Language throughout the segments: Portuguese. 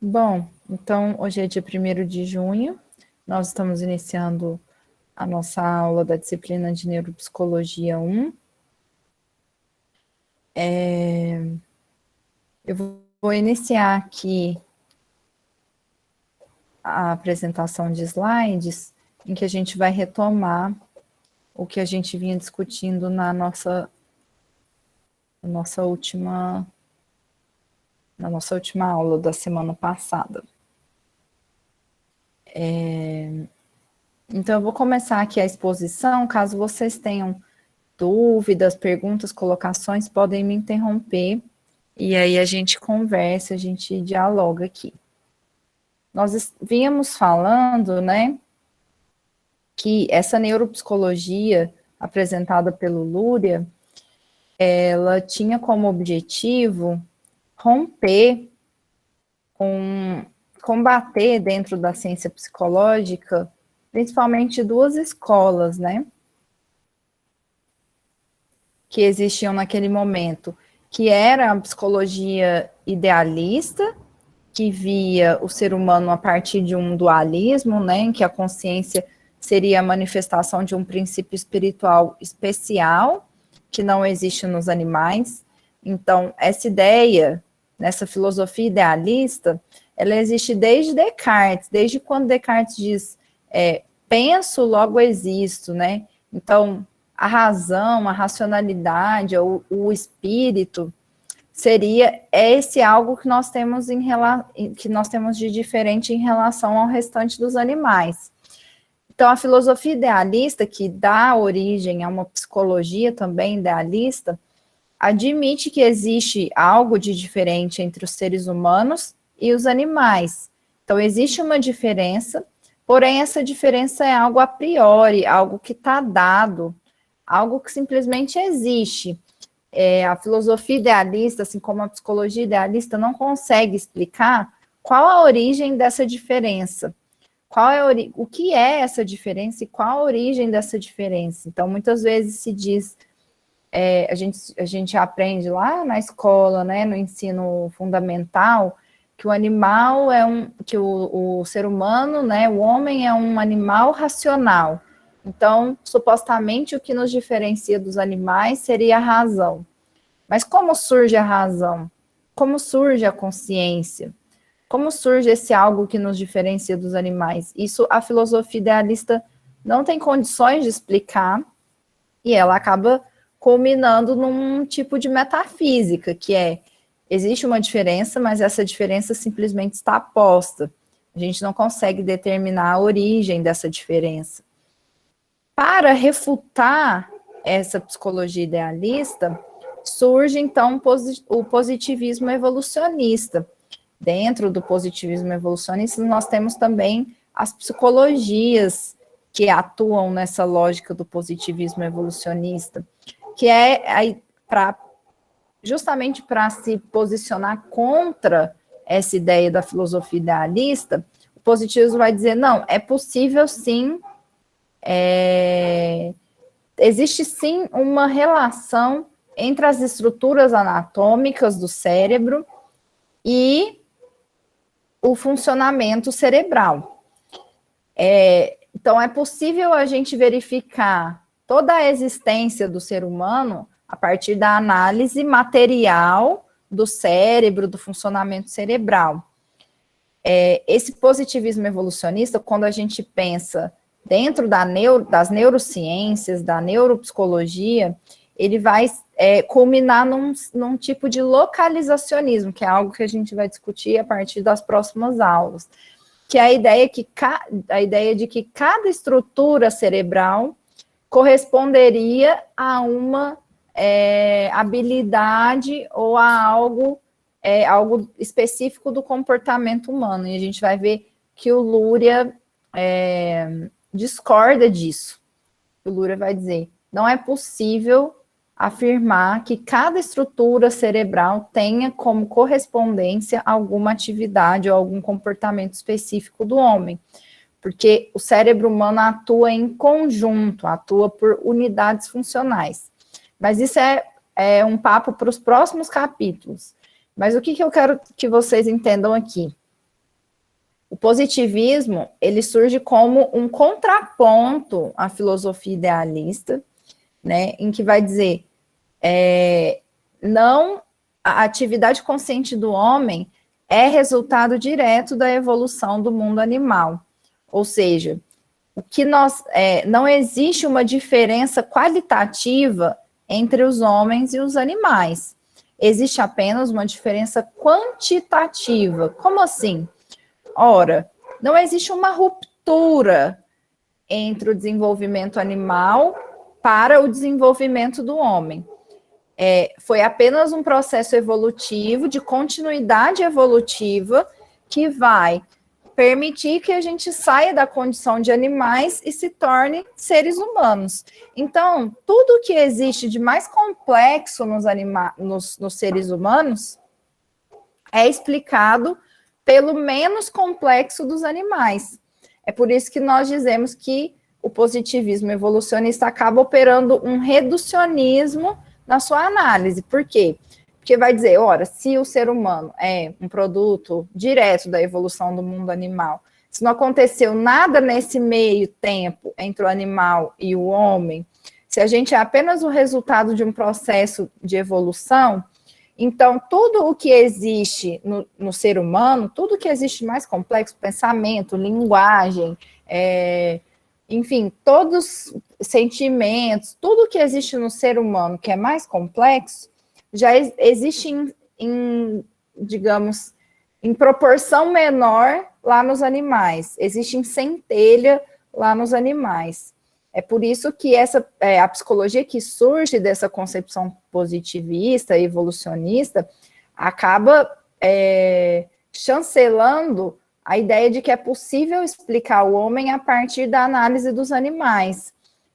Bom, então hoje é dia 1º de junho, nós estamos iniciando a nossa aula da disciplina de Neuropsicologia 1. Eu vou iniciar aqui a apresentação de slides, em que a gente vai retomar o que a gente vinha discutindo na nossa última aula da semana passada. Então, eu vou começar aqui a exposição, caso vocês tenham dúvidas, perguntas, colocações, podem me interromper, e aí a gente conversa, a gente dialoga aqui. Nós vínhamos falando, né, que essa neuropsicologia apresentada pelo Luria, ela tinha como objetivo combater dentro da ciência psicológica, principalmente duas escolas, né, que existiam naquele momento, que era a psicologia idealista, que via o ser humano a partir de um dualismo, né, em que a consciência seria a manifestação de um princípio espiritual especial, que não existe nos animais. Então, essa ideia, nessa filosofia idealista, ela existe desde Descartes, desde quando Descartes diz, penso, logo existo, né? Então, a razão, a racionalidade, o espírito, seria esse algo que nós temos de diferente em relação ao restante dos animais. Então, a filosofia idealista, que dá origem a uma psicologia também idealista, admite que existe algo de diferente entre os seres humanos e os animais. Então, existe uma diferença, porém, essa diferença é algo a priori, algo que está dado, algo que simplesmente existe. A filosofia idealista, assim como a psicologia idealista, não consegue explicar qual a origem dessa diferença, o que é essa diferença e qual a origem dessa diferença. Então, muitas vezes se diz, a gente aprende lá na escola, né, no ensino fundamental, que o animal que o ser humano, né, o homem é um animal racional. Então, supostamente, o que nos diferencia dos animais seria a razão. Mas como surge a razão? Como surge a consciência? Como surge esse algo que nos diferencia dos animais? Isso a filosofia idealista não tem condições de explicar, e ela acaba culminando num tipo de metafísica, que existe uma diferença, mas essa diferença simplesmente está posta. A gente não consegue determinar a origem dessa diferença. Para refutar essa psicologia idealista, surge, então, o positivismo evolucionista. Dentro do positivismo evolucionista, nós temos também as psicologias que atuam nessa lógica do positivismo evolucionista, que justamente para se posicionar contra essa ideia da filosofia idealista, o positivismo vai dizer, não, é possível sim, existe sim uma relação entre as estruturas anatômicas do cérebro e o funcionamento cerebral. Então, é possível a gente verificar toda a existência do ser humano a partir da análise material do cérebro, do funcionamento cerebral. Esse positivismo evolucionista, quando a gente pensa dentro das neurociências, da neuropsicologia, ele vai culminar num tipo de localizacionismo, que é algo que a gente vai discutir a partir das próximas aulas, que é a ideia de que cada estrutura cerebral corresponderia a uma habilidade ou a algo específico do comportamento humano, e a gente vai ver que o Luria discorda disso. O Luria vai dizer, não é possível afirmar que cada estrutura cerebral tenha como correspondência alguma atividade ou algum comportamento específico do homem, porque o cérebro humano atua em conjunto, atua por unidades funcionais. Mas isso é um papo para os próximos capítulos. Mas o que eu quero que vocês entendam aqui? O positivismo, ele surge como um contraponto à filosofia idealista, né, em que vai dizer, não, a atividade consciente do homem é resultado direto da evolução do mundo animal. Ou seja, o que não existe uma diferença qualitativa entre os homens e os animais. Existe apenas uma diferença quantitativa. Como assim? Ora, não existe uma ruptura entre o desenvolvimento animal para o desenvolvimento do homem. Foi apenas um processo evolutivo, de continuidade evolutiva, que vai permitir que a gente saia da condição de animais e se torne seres humanos. Então, tudo que existe de mais complexo nos seres humanos é explicado pelo menos complexo dos animais. É por isso que nós dizemos que o positivismo evolucionista acaba operando um reducionismo na sua análise. Por quê? Porque vai dizer, ora, se o ser humano é um produto direto da evolução do mundo animal, se não aconteceu nada nesse meio tempo entre o animal e o homem, se a gente é apenas o resultado de um processo de evolução, então tudo o que existe no ser humano, tudo que existe mais complexo, pensamento, linguagem, enfim, todos os sentimentos, tudo que existe no ser humano que é mais complexo, já existe digamos, em proporção menor lá nos animais, existe em centelha lá nos animais. É por isso que a psicologia que surge dessa concepção positivista, evolucionista, acaba chancelando a ideia de que é possível explicar o homem a partir da análise dos animais.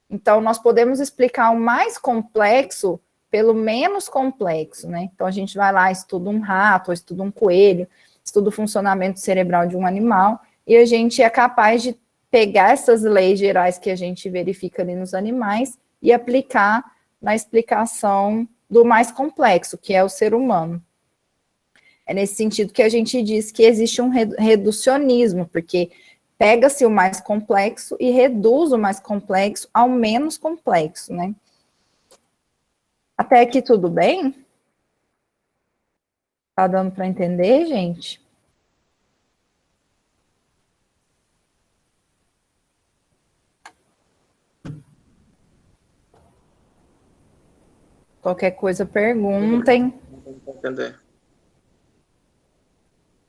Então, nós podemos explicar o mais complexo pelo menos complexo, né? Então, a gente vai lá, estuda um rato, ou estuda um coelho, estuda o funcionamento cerebral de um animal, e a gente é capaz de pegar essas leis gerais que a gente verifica ali nos animais e aplicar na explicação do mais complexo, que é o ser humano. É nesse sentido que a gente diz que existe um reducionismo, porque pega-se o mais complexo e reduz o mais complexo ao menos complexo, né? Até aqui tudo bem? Tá dando para entender, gente? Qualquer coisa, perguntem. Vou entender.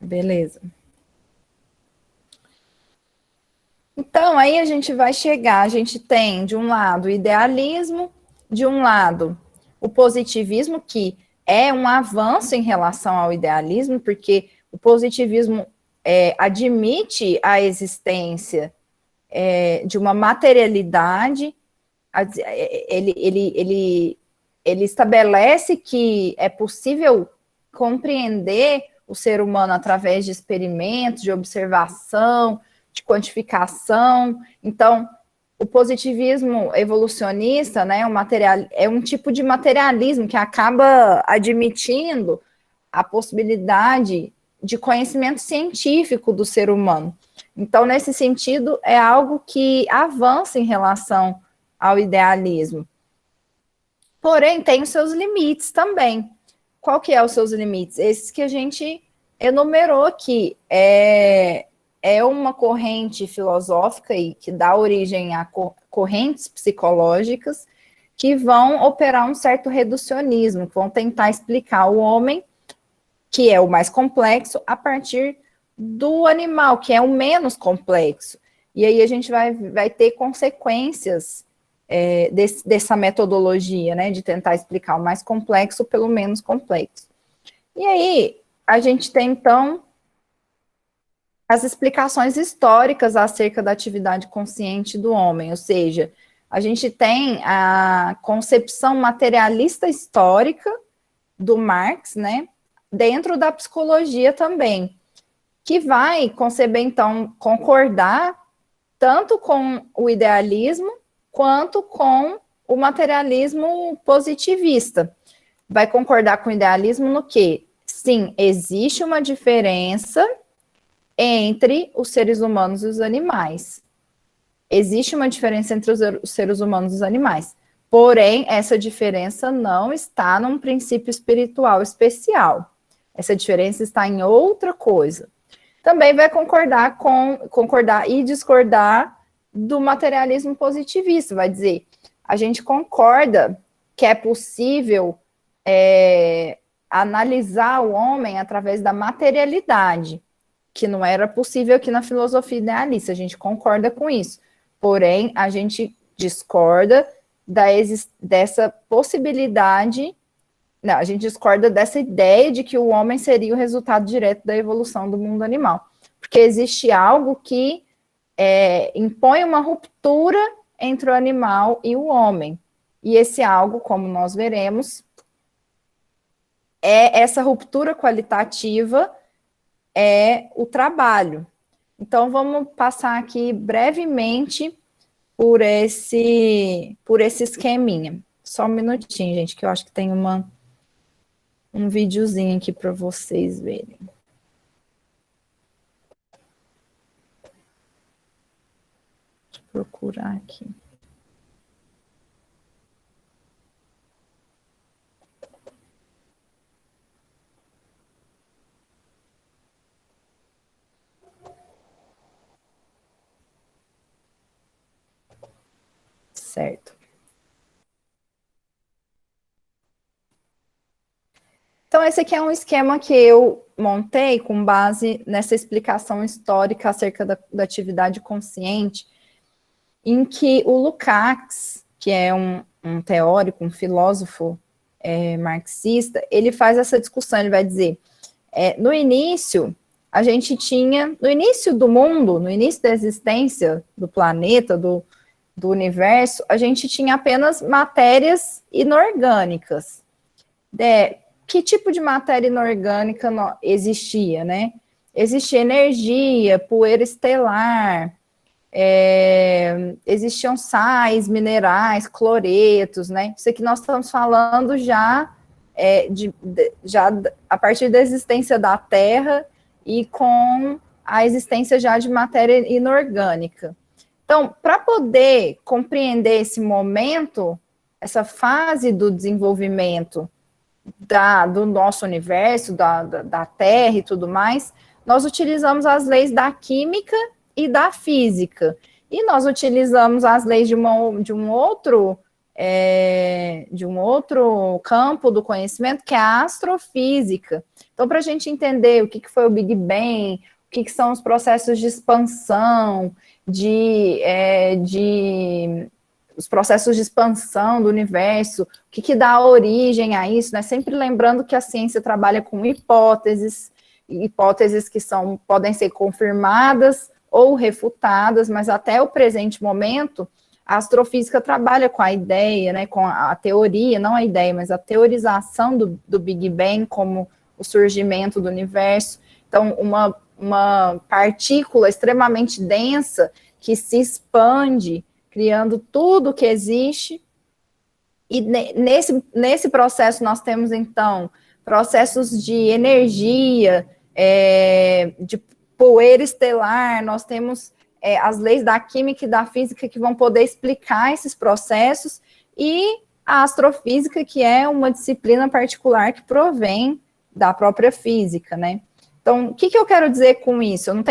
Beleza. Então, aí a gente vai chegar, a gente tem, de um lado, o idealismo, de um lado, o positivismo, que é um avanço em relação ao idealismo, porque o positivismo admite a existência de uma materialidade, ele estabelece que é possível compreender o ser humano através de experimentos, de observação, de quantificação. Então, o positivismo evolucionista, né, é um tipo de materialismo que acaba admitindo a possibilidade de conhecimento científico do ser humano. Então, nesse sentido, é algo que avança em relação ao idealismo. Porém, tem os seus limites também. Qual que é os seus limites? Esses que a gente enumerou aqui. É uma corrente filosófica e que dá origem a correntes psicológicas que vão operar um certo reducionismo, que vão tentar explicar o homem, que é o mais complexo, a partir do animal, que é o menos complexo. E aí a gente vai ter consequências dessa metodologia, né, de tentar explicar o mais complexo pelo menos complexo. E aí a gente tem, então, as explicações históricas acerca da atividade consciente do homem, ou seja, a gente tem a concepção materialista histórica do Marx, né, dentro da psicologia também, que vai conceber, então, concordar tanto com o idealismo quanto com o materialismo positivista. Vai concordar com o idealismo no quê? Sim, existe uma diferença entre os seres humanos e os animais. Existe uma diferença entre os seres humanos e os animais. Porém, essa diferença não está num princípio espiritual especial. Essa diferença está em outra coisa. Também vai concordar e discordar do materialismo positivista. Vai dizer, a gente concorda que é possível analisar o homem através da materialidade, que não era possível aqui na filosofia idealista. A gente concorda com isso. Porém, a gente discorda dessa possibilidade, não, a gente discorda dessa ideia de que o homem seria o resultado direto da evolução do mundo animal. Porque existe algo que impõe uma ruptura entre o animal e o homem. E esse algo, como nós veremos, essa ruptura qualitativa é o trabalho. Então, vamos passar aqui brevemente por esse esqueminha. Só um minutinho, gente, que eu acho que tem um videozinho aqui para vocês verem. Deixa eu procurar aqui. Certo. Então, esse aqui é um esquema que eu montei com base nessa explicação histórica acerca da atividade consciente, em que o Lukács, que é um teórico, um filósofo marxista, ele faz essa discussão, ele vai dizer, no início, a gente tinha, no início do mundo, no início da existência do planeta, do universo, a gente tinha apenas matérias inorgânicas. Que tipo de matéria inorgânica existia, né? Existia energia, poeira estelar, existiam sais, minerais, cloretos, né? Isso aqui nós estamos falando já a partir da existência da Terra e com a existência já de matéria inorgânica. Então, para poder compreender esse momento, essa fase do desenvolvimento do nosso universo, da Terra e tudo mais, nós utilizamos as leis da química e da física. E nós utilizamos as leis de um outro campo do conhecimento, que é a astrofísica. Então, para a gente entender o que foi o Big Bang, o que são os processos de expansão, os processos de expansão do universo, o que dá origem a isso, né? Sempre lembrando que a ciência trabalha com hipóteses que podem ser confirmadas ou refutadas, mas até o presente momento, a astrofísica trabalha com a ideia, né, com a teoria, não a ideia, mas a teorização do Big Bang como o surgimento do universo. Então, uma partícula extremamente densa que se expande, criando tudo que existe, e nesse processo nós temos, então, processos de energia, de poeira estelar, nós temos as leis da química e da física que vão poder explicar esses processos, e a astrofísica, que é uma disciplina particular que provém da própria física, né? Então, o que eu quero dizer com isso? Eu não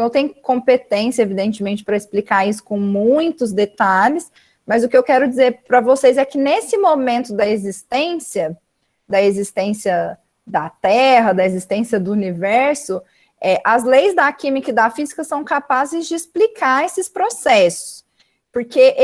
tenho competência, evidentemente, para explicar isso com muitos detalhes, mas o que eu quero dizer para vocês é que nesse momento da existência da Terra, da existência do universo, as leis da química e da física são capazes de explicar esses processos, porque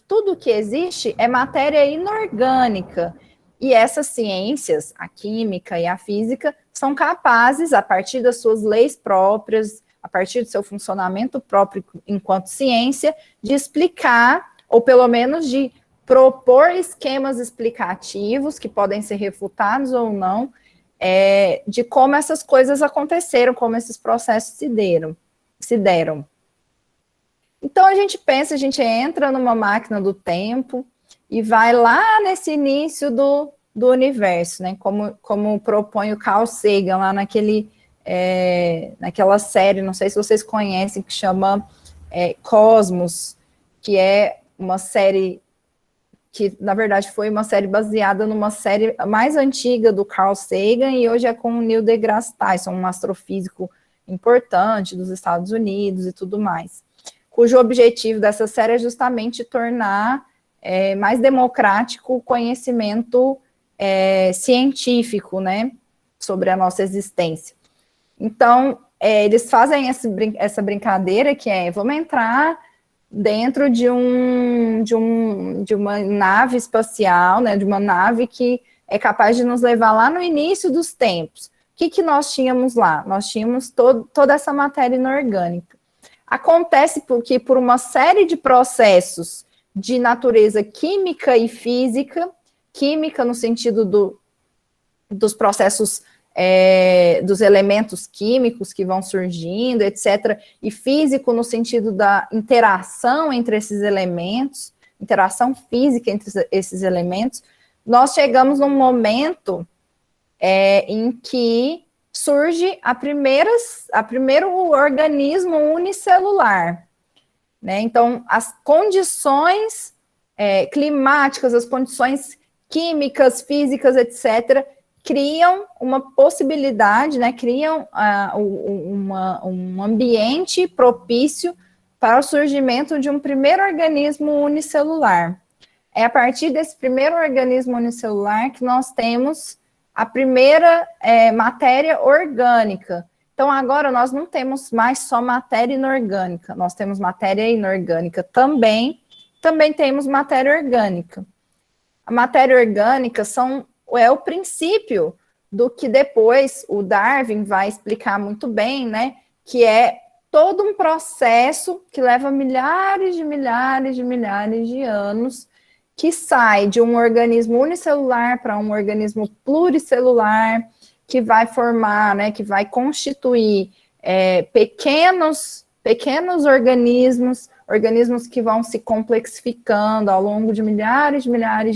tudo que existe é matéria inorgânica, e essas ciências, a química e a física, são capazes, a partir das suas leis próprias, a partir do seu funcionamento próprio enquanto ciência, de explicar, ou pelo menos de propor esquemas explicativos, que podem ser refutados ou não, de como essas coisas aconteceram, como esses processos se deram. Então, a gente entra numa máquina do tempo e vai lá nesse início do universo, né? Como propõe o Carl Sagan lá naquele naquela série, não sei se vocês conhecem, que chama Cosmos, que é uma série que, na verdade, foi uma série baseada numa série mais antiga do Carl Sagan, e hoje é com o Neil deGrasse Tyson, um astrofísico importante dos Estados Unidos e tudo mais, cujo objetivo dessa série é justamente tornar mais democrático o conhecimento científico, né, sobre a nossa existência. Então, eles fazem essa brincadeira que vamos entrar dentro de uma nave espacial, né, de uma nave que é capaz de nos levar lá no início dos tempos. O que nós tínhamos lá? Nós tínhamos toda essa matéria inorgânica. Acontece porque, por uma série de processos de natureza química e física, química no sentido dos processos dos elementos químicos que vão surgindo, etc., e físico no sentido da interação entre esses elementos, interação física entre esses elementos, nós chegamos num momento em que surge a primeiro organismo unicelular, né? Então, as condições climáticas, as condições químicas, físicas, etc., criam uma possibilidade, né, criam um ambiente propício para o surgimento de um primeiro organismo unicelular. É a partir desse primeiro organismo unicelular que nós temos a primeira matéria orgânica. Então, agora nós não temos mais só matéria inorgânica, nós temos matéria inorgânica também temos matéria orgânica. A matéria orgânica é o princípio do que depois o Darwin vai explicar muito bem, né? Que é todo um processo que leva milhares de anos, que sai de um organismo unicelular para um organismo pluricelular, que vai formar, né? Que vai constituir pequenos organismos que vão se complexificando ao longo de milhares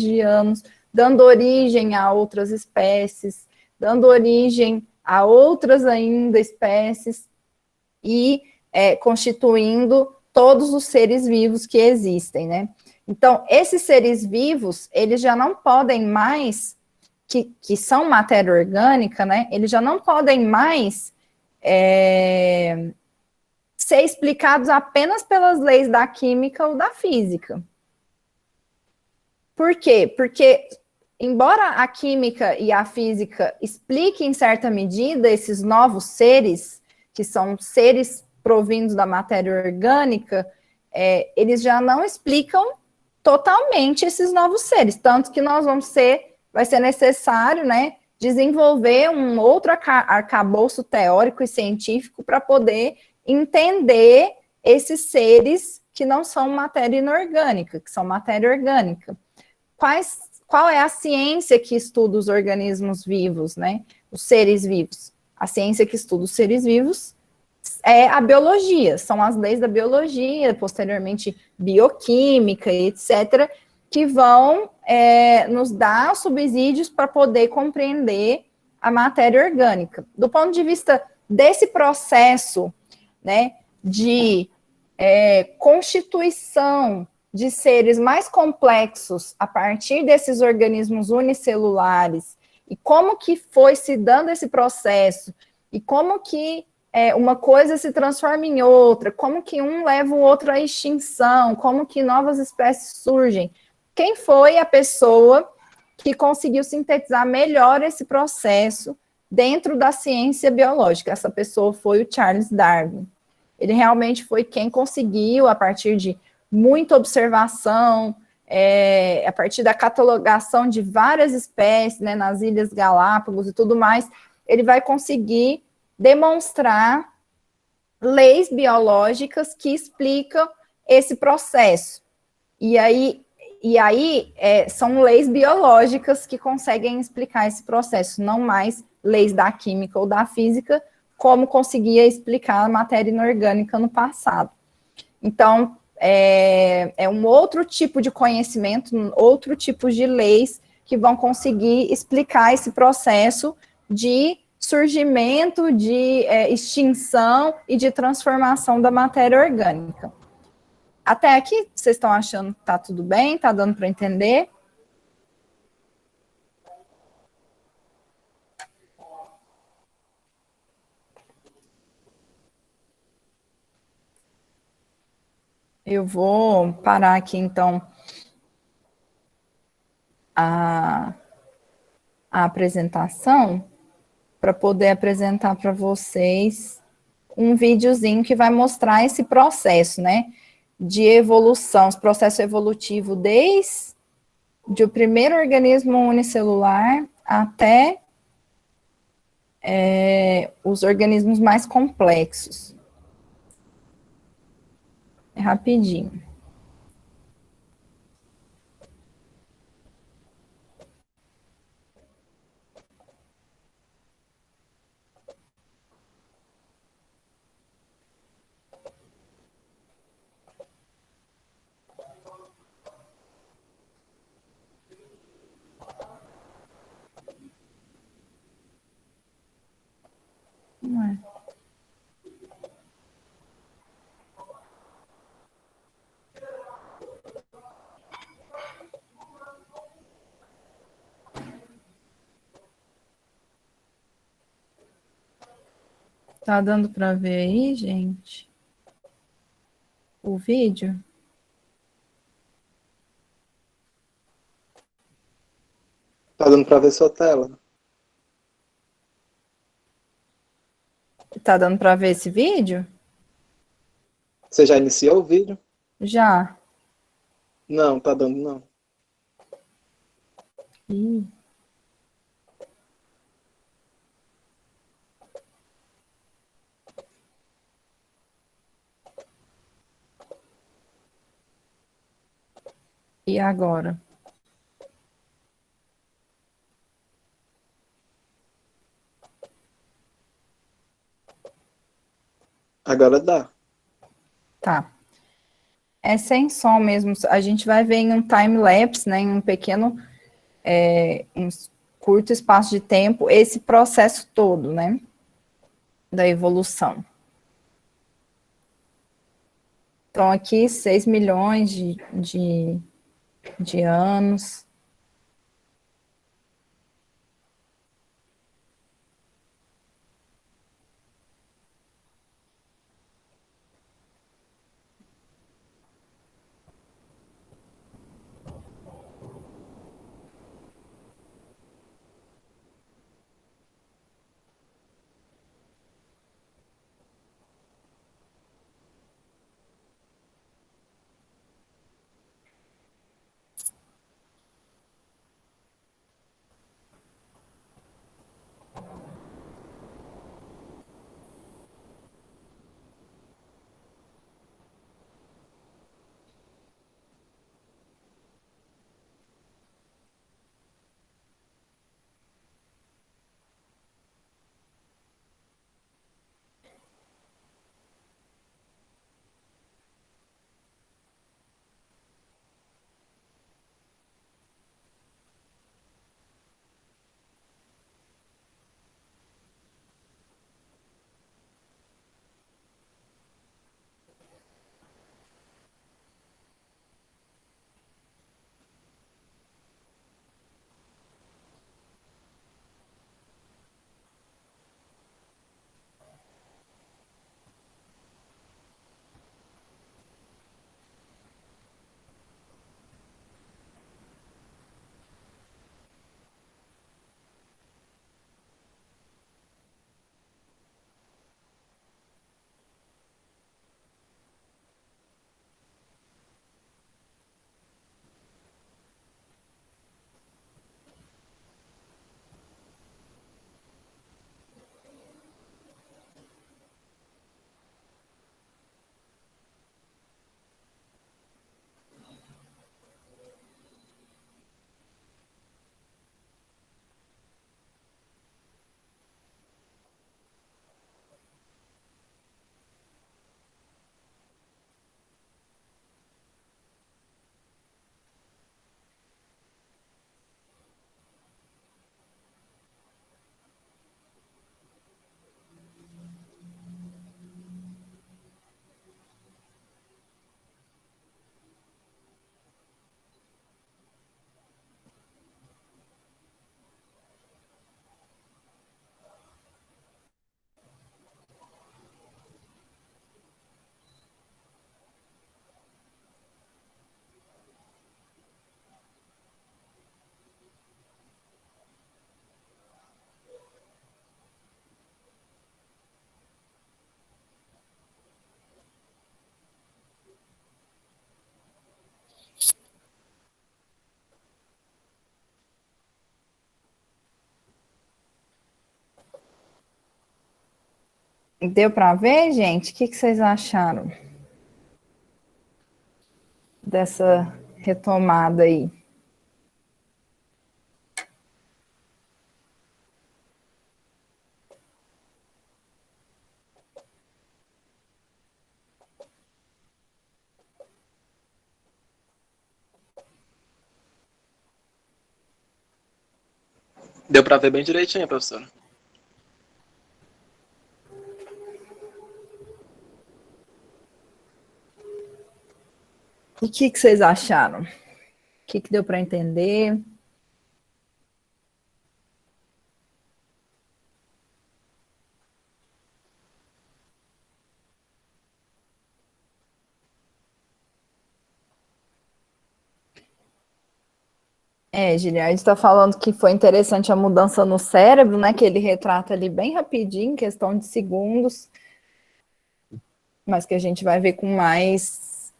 de anos, dando origem a outras espécies, dando origem a outras ainda espécies e constituindo todos os seres vivos que existem, né? Então, esses seres vivos, eles já não podem mais, que são matéria orgânica, né? Eles já não podem mais ser explicados apenas pelas leis da química ou da física. Por quê? Porque, embora a química e a física expliquem, em certa medida, esses novos seres, que são seres provindos da matéria orgânica, eles já não explicam totalmente esses novos seres, tanto que vai ser necessário, né, desenvolver um outro arcabouço teórico e científico para poder entender esses seres que não são matéria inorgânica, que são matéria orgânica. Qual é a ciência que estuda os organismos vivos, né? Os seres vivos. A ciência que estuda os seres vivos é a biologia, são as leis da biologia, posteriormente bioquímica, etc., que vão nos dar subsídios para poder compreender a matéria orgânica. Do ponto de vista desse processo, né, de constituição de seres mais complexos a partir desses organismos unicelulares, e como que foi se dando esse processo, e como que uma coisa se transforma em outra, como que um leva o outro à extinção, como que novas espécies surgem. Quem foi a pessoa que conseguiu sintetizar melhor esse processo dentro da ciência biológica? Essa pessoa foi o Charles Darwin. Ele realmente foi quem conseguiu, a partir de muita observação, a partir da catalogação de várias espécies, né, nas Ilhas Galápagos e tudo mais, ele vai conseguir demonstrar leis biológicas que explicam esse processo. E aí são leis biológicas que conseguem explicar esse processo, não mais leis da química ou da física, como conseguia explicar a matéria inorgânica no passado. Então, é um outro tipo de conhecimento, outro tipo de leis que vão conseguir explicar esse processo de surgimento, de extinção e de transformação da matéria orgânica. Até aqui, vocês estão achando que está tudo bem? Está dando para entender? Eu vou parar aqui, então, a apresentação para poder apresentar para vocês um videozinho que vai mostrar esse processo, né, de evolução, esse processo evolutivo desde o primeiro organismo unicelular até os organismos mais complexos. É rapidinho. Não é. Tá dando para ver aí, gente? O vídeo? Tá dando pra ver sua tela. Tá dando para ver esse vídeo? Você já iniciou o vídeo? Já. Não, tá dando não. Ih. E agora? Agora dá. Tá. É sem som mesmo. A gente vai ver em um time-lapse, né, em um pequeno, um curto espaço de tempo, esse processo todo, né, da evolução. Então, aqui, 6 milhões de anos. Deu para ver, gente? O que vocês acharam dessa retomada aí? Deu pra ver bem direitinho, professor. E o que vocês acharam? O que deu para entender? Giliard está falando que foi interessante a mudança no cérebro, né? Que ele retrata ali bem rapidinho, em questão de segundos, mas que a gente vai ver com mais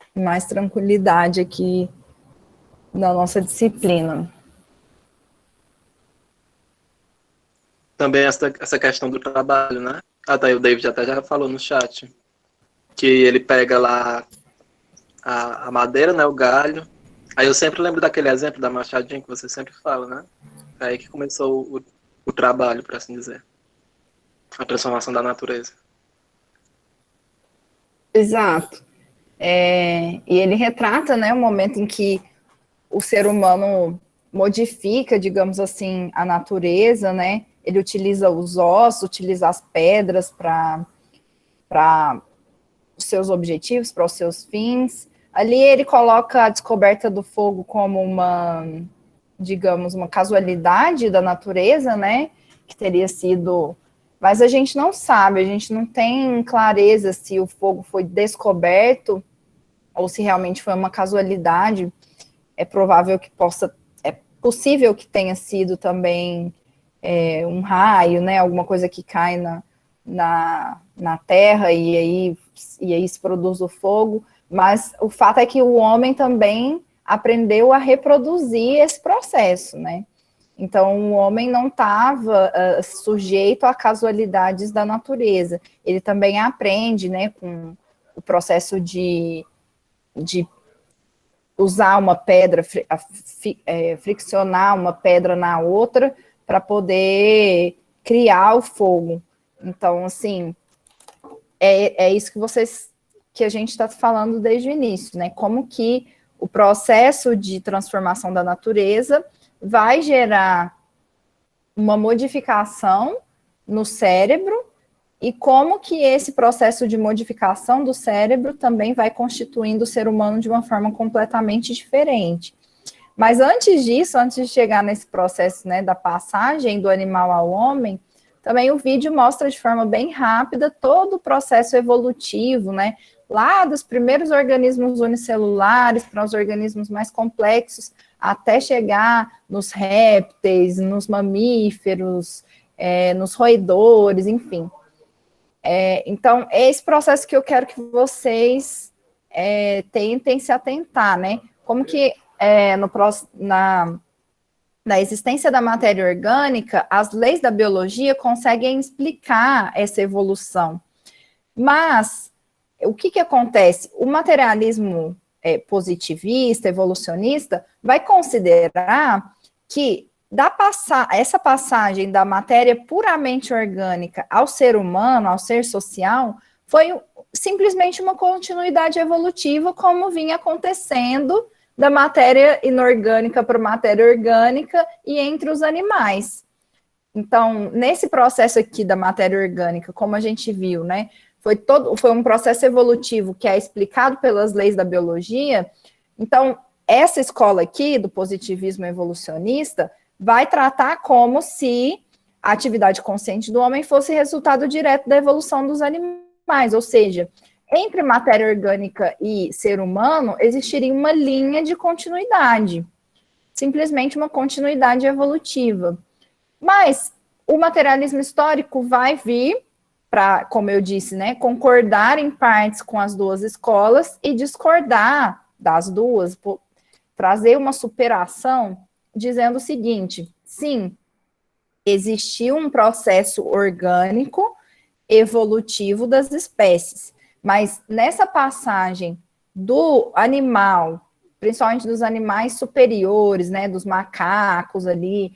tranquilidade aqui na nossa disciplina. Também essa questão do trabalho, né? Até o David até já falou no chat. Que ele pega lá a madeira, né? O galho. Aí eu sempre lembro daquele exemplo da machadinha que você sempre fala, né? É aí que começou o trabalho, por assim dizer. A transformação da natureza. Exato. E ele retrata, né, o momento em que o ser humano modifica, digamos assim, a natureza, né? Ele utiliza os ossos, utiliza as pedras para os seus objetivos, para os seus fins. Ali ele coloca a descoberta do fogo como uma, digamos, uma casualidade da natureza, né? Que teria sido. Mas a gente não sabe, a gente não tem clareza se o fogo foi descoberto ou se realmente foi uma casualidade. É provável que é possível que tenha sido também um raio, né? Alguma coisa que cai na terra e aí se produz o fogo. Mas o fato é que o homem também aprendeu a reproduzir esse processo, né? Então, o homem não estava sujeito a casualidades da natureza. Ele também aprende, né, com o processo de usar uma pedra, friccionar uma pedra na outra para poder criar o fogo. Então, assim, é isso que a gente está falando desde o início, né? Como que o processo de transformação da natureza vai gerar uma modificação no cérebro e como que esse processo de modificação do cérebro também vai constituindo o ser humano de uma forma completamente diferente. Mas antes disso, antes de chegar nesse processo, né, da passagem do animal ao homem, também o vídeo mostra de forma bem rápida todo o processo evolutivo, né, lá dos primeiros organismos unicelulares para os organismos mais complexos, até chegar nos répteis, nos mamíferos, nos roedores, enfim. Então, é esse processo que eu quero que vocês tentem se atentar, né? Como que na existência da matéria orgânica, as leis da biologia conseguem explicar essa evolução. Mas, o que acontece? O materialismo positivista, evolucionista, vai considerar que essa passagem da matéria puramente orgânica ao ser humano, ao ser social, foi simplesmente uma continuidade evolutiva, como vinha acontecendo da matéria inorgânica para a matéria orgânica e entre os animais. Então, nesse processo aqui da matéria orgânica, como a gente viu, né, foi um processo evolutivo que é explicado pelas leis da biologia. Então, essa escola aqui, do positivismo evolucionista, vai tratar como se a atividade consciente do homem fosse resultado direto da evolução dos animais, ou seja, entre matéria orgânica e ser humano, existiria uma linha de continuidade, simplesmente uma continuidade evolutiva. Mas o materialismo histórico vai vir para, como eu disse, né, concordar em partes com as duas escolas e discordar das duas, trazer uma superação, dizendo o seguinte: sim, existiu um processo orgânico evolutivo das espécies. Mas nessa passagem do animal, principalmente dos animais superiores, né, dos macacos ali,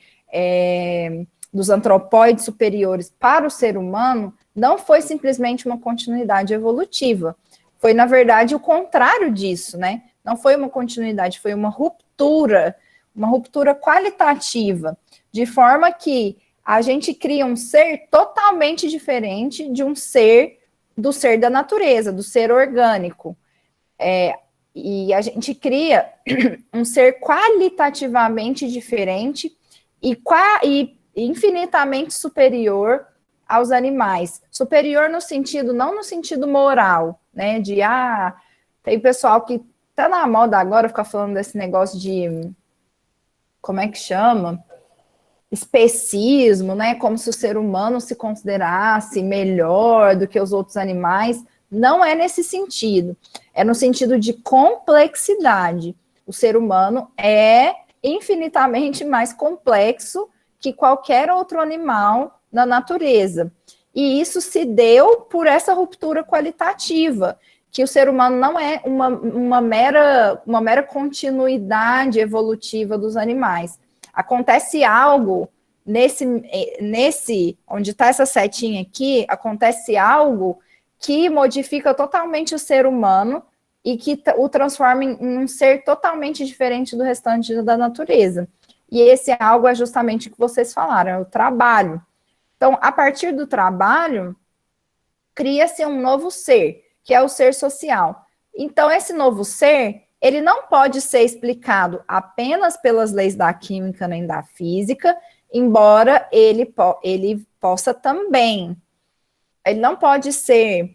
dos antropóides superiores para o ser humano, não foi simplesmente uma continuidade evolutiva. Foi, na verdade, o contrário disso, né? Não foi uma continuidade, foi uma ruptura qualitativa, de forma que a gente cria um ser totalmente diferente de um ser, do ser da natureza, do ser orgânico. E a gente cria um ser qualitativamente diferente e infinitamente superior aos animais. Superior no sentido, não no sentido moral, né? Tem pessoal que tá na moda agora ficar falando desse negócio de, como é que chama? Especismo, né? Como se o ser humano se considerasse melhor do que os outros animais. Não é nesse sentido. É no sentido de complexidade. O ser humano é infinitamente mais complexo que qualquer outro animal na natureza. E isso se deu por essa ruptura qualitativa, que o ser humano não é uma mera continuidade evolutiva dos animais. Acontece algo nesse onde está essa setinha aqui, acontece algo que modifica totalmente o ser humano e que o transforma em um ser totalmente diferente do restante da natureza. E esse algo é justamente o que vocês falaram, é o trabalho. Então, a partir do trabalho, cria-se um novo ser, que é o ser social. Então, esse novo ser, ele não pode ser explicado apenas pelas leis da química nem da física, embora ele possa também. Ele não pode ser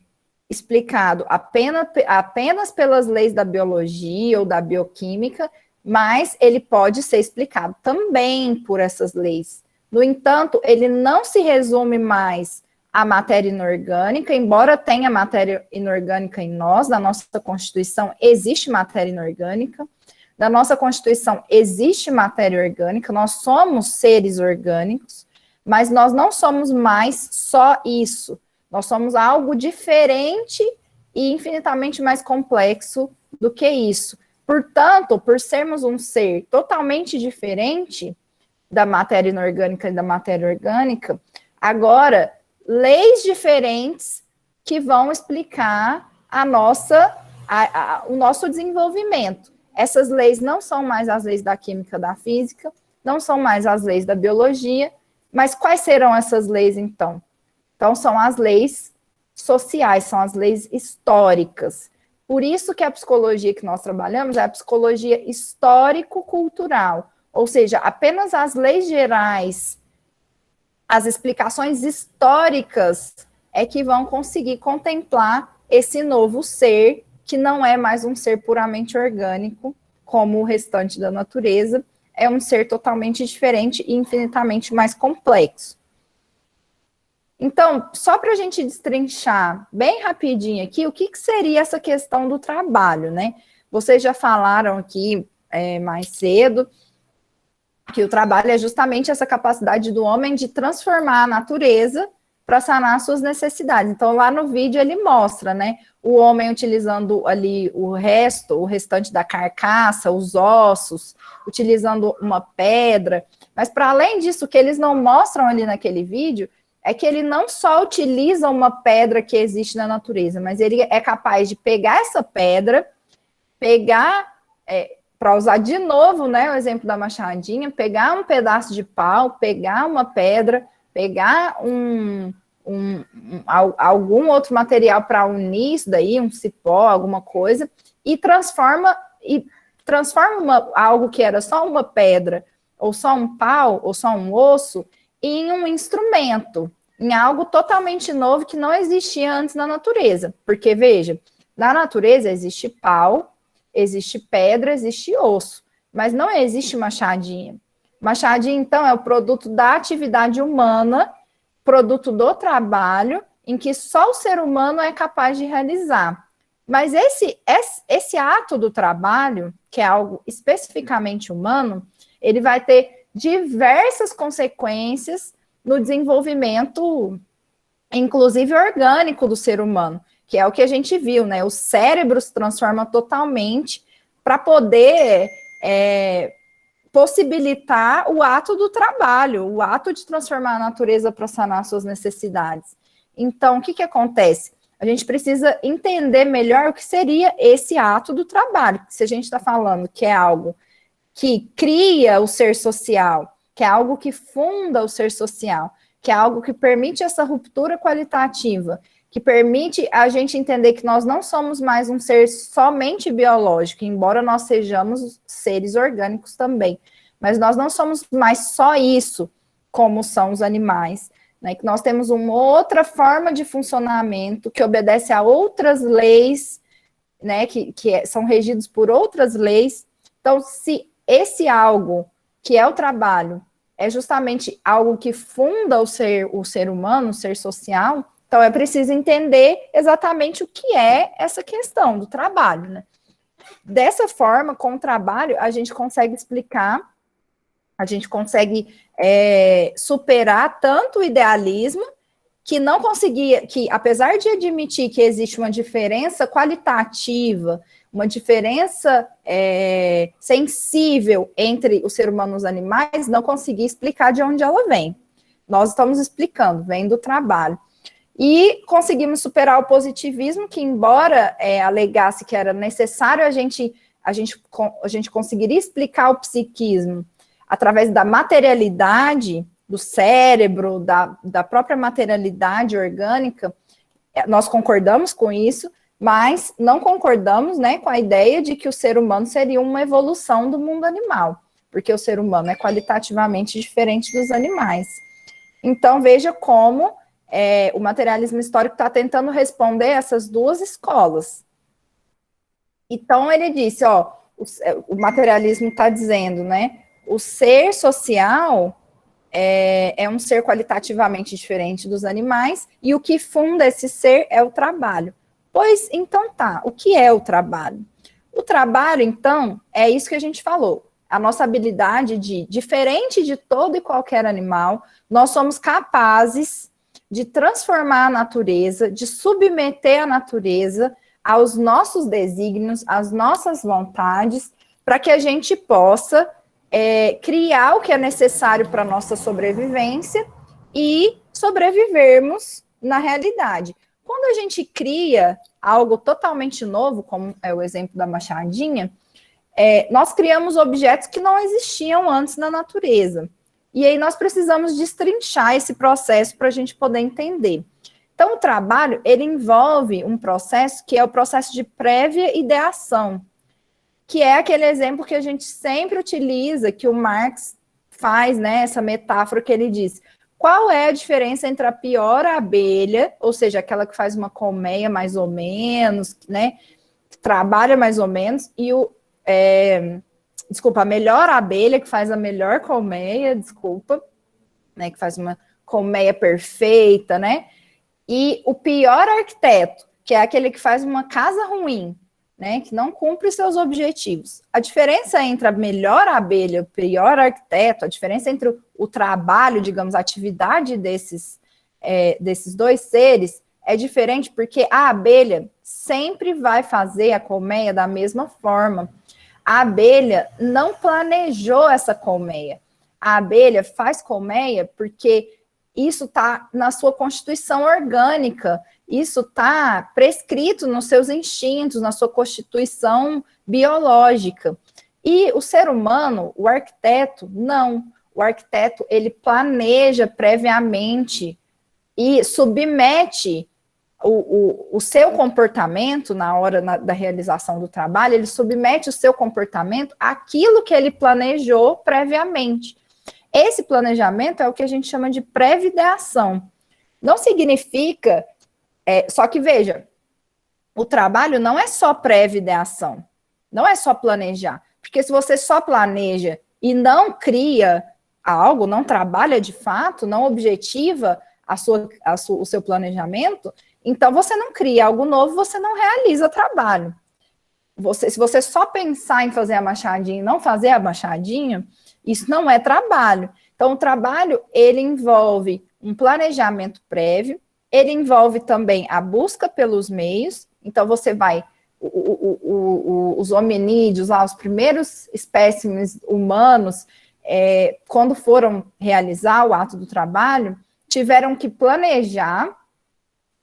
explicado apenas pelas leis da biologia ou da bioquímica, mas ele pode ser explicado também por essas leis. No entanto, ele não se resume mais à matéria inorgânica, embora tenha matéria inorgânica em nós, na nossa Constituição existe matéria inorgânica, na nossa Constituição existe matéria orgânica, nós somos seres orgânicos, mas nós não somos mais só isso, nós somos algo diferente e infinitamente mais complexo do que isso. Portanto, por sermos um ser totalmente diferente da matéria inorgânica e da matéria orgânica, agora, leis diferentes que vão explicar o nosso desenvolvimento. Essas leis não são mais as leis da química, da física, não são mais as leis da biologia, mas quais serão essas leis, então? Então, são as leis sociais, são as leis históricas. Por isso que a psicologia que nós trabalhamos é a psicologia histórico-cultural, ou seja, apenas as leis gerais, as explicações históricas é que vão conseguir contemplar esse novo ser, que não é mais um ser puramente orgânico, como o restante da natureza, é um ser totalmente diferente e infinitamente mais complexo. Então, só para a gente destrinchar bem rapidinho aqui, o que seria essa questão do trabalho, né? Vocês já falaram aqui mais cedo que o trabalho é justamente essa capacidade do homem de transformar a natureza para sanar suas necessidades. Então, lá no vídeo ele mostra, né, o homem utilizando ali o restante da carcaça, os ossos, utilizando uma pedra, mas para além disso, o que eles não mostram ali naquele vídeo é que ele não só utiliza uma pedra que existe na natureza, mas ele é capaz de pegar essa pedra, para usar de novo, né, o exemplo da machadinha, pegar um pedaço de pau, pegar uma pedra, pegar algum outro material para unir isso daí, um cipó, alguma coisa, e transforma algo que era só uma pedra, ou só um pau, ou só um osso, em um instrumento, em algo totalmente novo que não existia antes na natureza. Porque, veja, na natureza existe pau, existe pedra, existe osso, mas não existe machadinha. Machadinha, então, é o produto da atividade humana, produto do trabalho, em que só o ser humano é capaz de realizar. Mas esse ato do trabalho, que é algo especificamente humano, ele vai ter diversas consequências no desenvolvimento inclusive orgânico do ser humano, que é o que a gente viu, né? O cérebro se transforma totalmente para poder possibilitar o ato do trabalho, o ato de transformar a natureza para sanar suas necessidades. Então, o que, que acontece? A gente precisa entender melhor o que seria esse ato do trabalho. Se a gente está falando que é algo que cria o ser social, que é algo que funda o ser social, que é algo que permite essa ruptura qualitativa, que permite a gente entender que nós não somos mais um ser somente biológico, embora nós sejamos seres orgânicos também, mas nós não somos mais só isso, como são os animais, né? Que nós temos uma outra forma de funcionamento que obedece a outras leis, né? Que são regidos por outras leis. Então, se esse algo que é o trabalho é justamente algo que funda o ser humano, o ser social, então é preciso entender exatamente o que é essa questão do trabalho, né? Dessa forma, com o trabalho, a gente consegue explicar, a gente consegue superar tanto o idealismo, que não conseguia, que apesar de admitir que existe uma diferença qualitativa, uma diferença sensível entre o ser humano e os animais, não conseguia explicar de onde ela vem. Nós estamos explicando, vem do trabalho. E conseguimos superar o positivismo, que embora alegasse que era necessário a gente conseguiria explicar o psiquismo através da materialidade do cérebro, da própria materialidade orgânica, nós concordamos com isso, mas não concordamos, né, com a ideia de que o ser humano seria uma evolução do mundo animal, porque o ser humano é qualitativamente diferente dos animais. Então, veja como o materialismo histórico está tentando responder essas duas escolas. Então, ele disse, o materialismo está dizendo, né, o ser social é um ser qualitativamente diferente dos animais, e o que funda esse ser é o trabalho. Pois, então tá, o que é o trabalho? O trabalho, então, é isso que a gente falou, a nossa habilidade de, diferente de todo e qualquer animal, nós somos capazes de transformar a natureza, de submeter a natureza aos nossos desígnios, às nossas vontades, para que a gente possa criar o que é necessário para a nossa sobrevivência e sobrevivermos na realidade. Quando a gente cria algo totalmente novo, como é o exemplo da machadinha, nós criamos objetos que não existiam antes na natureza. E aí nós precisamos destrinchar esse processo para a gente poder entender. Então, o trabalho, ele envolve um processo que é o processo de prévia ideação, que é aquele exemplo que a gente sempre utiliza, que o Marx faz, né, essa metáfora que ele diz, qual é a diferença entre a pior abelha, ou seja, aquela que faz uma colmeia mais ou menos, né, que trabalha mais ou menos, e a melhor abelha que faz a melhor colmeia, né, que faz uma colmeia perfeita, né, e o pior arquiteto, que é aquele que faz uma casa ruim, né, que não cumpre seus objetivos. A diferença entre a melhor abelha e o pior arquiteto, a diferença entre o trabalho, digamos, a atividade desses dois seres é diferente porque a abelha sempre vai fazer a colmeia da mesma forma. A abelha não planejou essa colmeia. A abelha faz colmeia porque isso está na sua constituição orgânica, isso está prescrito nos seus instintos, na sua constituição biológica. E o ser humano, o arquiteto, não. O arquiteto, ele planeja previamente e submete o seu comportamento na hora da realização do trabalho, ele submete o seu comportamento àquilo que ele planejou previamente. Esse planejamento é o que a gente chama de pré-ideação. Não significa... só que, veja, o trabalho não é só pré-ideação, não é só planejar. Porque se você só planeja e não cria algo, não trabalha de fato, não objetiva o seu planejamento, então você não cria algo novo, você não realiza trabalho. Se você só pensar em fazer a machadinha e não fazer a machadinha, isso não é trabalho. Então, o trabalho, ele envolve um planejamento prévio, Ele envolve também a busca pelos meios, então você vai, os hominídeos, lá, os primeiros espécimes humanos, quando foram realizar o ato do trabalho, tiveram que planejar,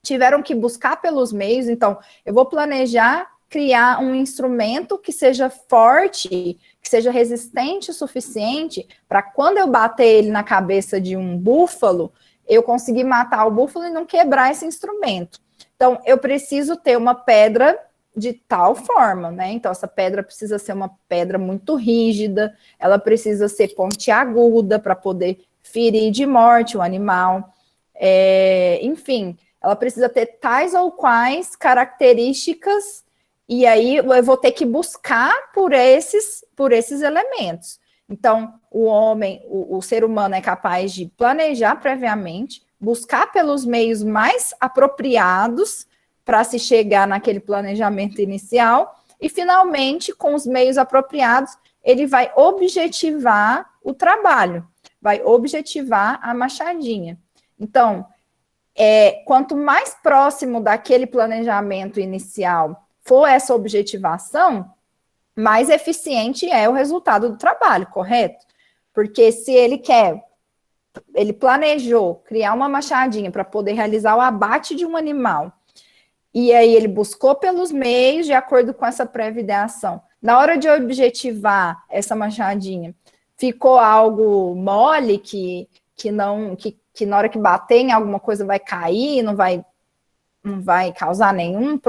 tiveram que buscar pelos meios, então, eu vou planejar criar um instrumento que seja forte, que seja resistente o suficiente para quando eu bater ele na cabeça de um búfalo, eu conseguir matar o búfalo e não quebrar esse instrumento. Então, eu preciso ter uma pedra de tal forma, né? Então, essa pedra precisa ser uma pedra muito rígida, ela precisa ser pontiaguda para poder ferir de morte o animal. Enfim, ela precisa ter tais ou quais características, e aí eu vou ter que buscar por esses elementos. Então, o homem, o ser humano é capaz de planejar previamente, buscar pelos meios mais apropriados para se chegar naquele planejamento inicial, e finalmente, com os meios apropriados, ele vai objetivar o trabalho, vai objetivar a machadinha. Então, quanto mais próximo daquele planejamento inicial for essa objetivação, mais eficiente é o resultado do trabalho, correto? Porque se ele planejou criar uma machadinha para poder realizar o abate de um animal, e aí ele buscou pelos meios de acordo com essa prévia ideação. Na hora de objetivar essa machadinha, ficou algo mole que na hora que bater em alguma coisa vai cair, não vai causar nenhum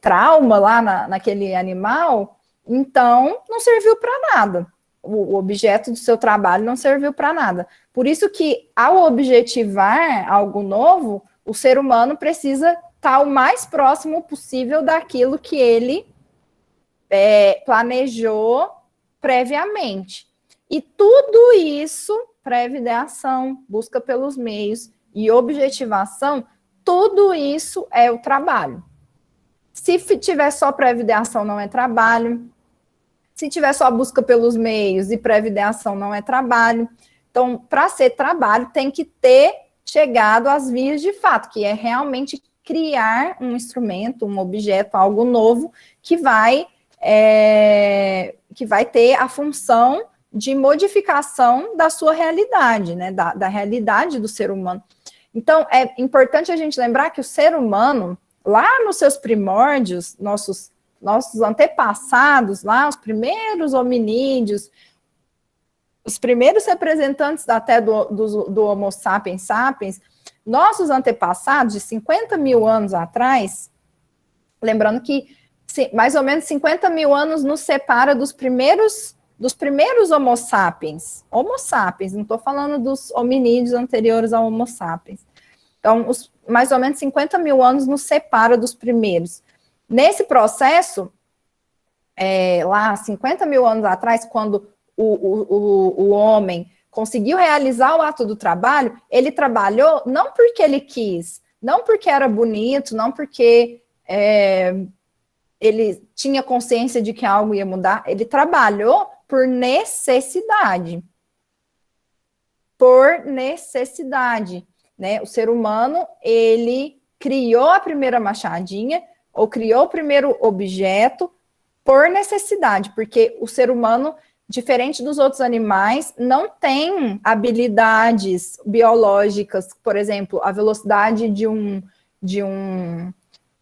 trauma lá naquele animal, então não serviu para nada. O objeto do seu trabalho não serviu para nada. Por isso que, ao objetivar algo novo, o ser humano precisa estar o mais próximo possível daquilo que ele planejou previamente. E tudo isso, prévia ideação, busca pelos meios e objetivação, tudo isso é o trabalho. Se tiver só prévia ideação, não é trabalho. Se tiver só busca pelos meios e prévia ideação, não é trabalho. Então, para ser trabalho, tem que ter chegado às vias de fato, que é realmente criar um instrumento, um objeto, algo novo, que vai ter a função de modificação da sua realidade, né? Da realidade do ser humano. Então, é importante a gente lembrar que o ser humano, lá nos seus primórdios, nossos antepassados, lá, os primeiros hominídeos, os primeiros representantes até do Homo sapiens sapiens, nossos antepassados, de 50 mil anos atrás, lembrando que mais ou menos 50 mil anos nos separa dos primeiros Homo sapiens. Homo sapiens, não estou falando dos hominídeos anteriores ao Homo sapiens. Então, mais ou menos 50 mil anos nos separa dos primeiros. Nesse processo, lá 50 mil anos atrás, quando o homem conseguiu realizar o ato do trabalho, ele trabalhou não porque ele quis, não porque era bonito, não porque ele tinha consciência de que algo ia mudar, ele trabalhou por necessidade. Por necessidade, né? O ser humano, ele criou a primeira machadinha, ou criou o primeiro objeto por necessidade, porque o ser humano, diferente dos outros animais, não tem habilidades biológicas, por exemplo, a velocidade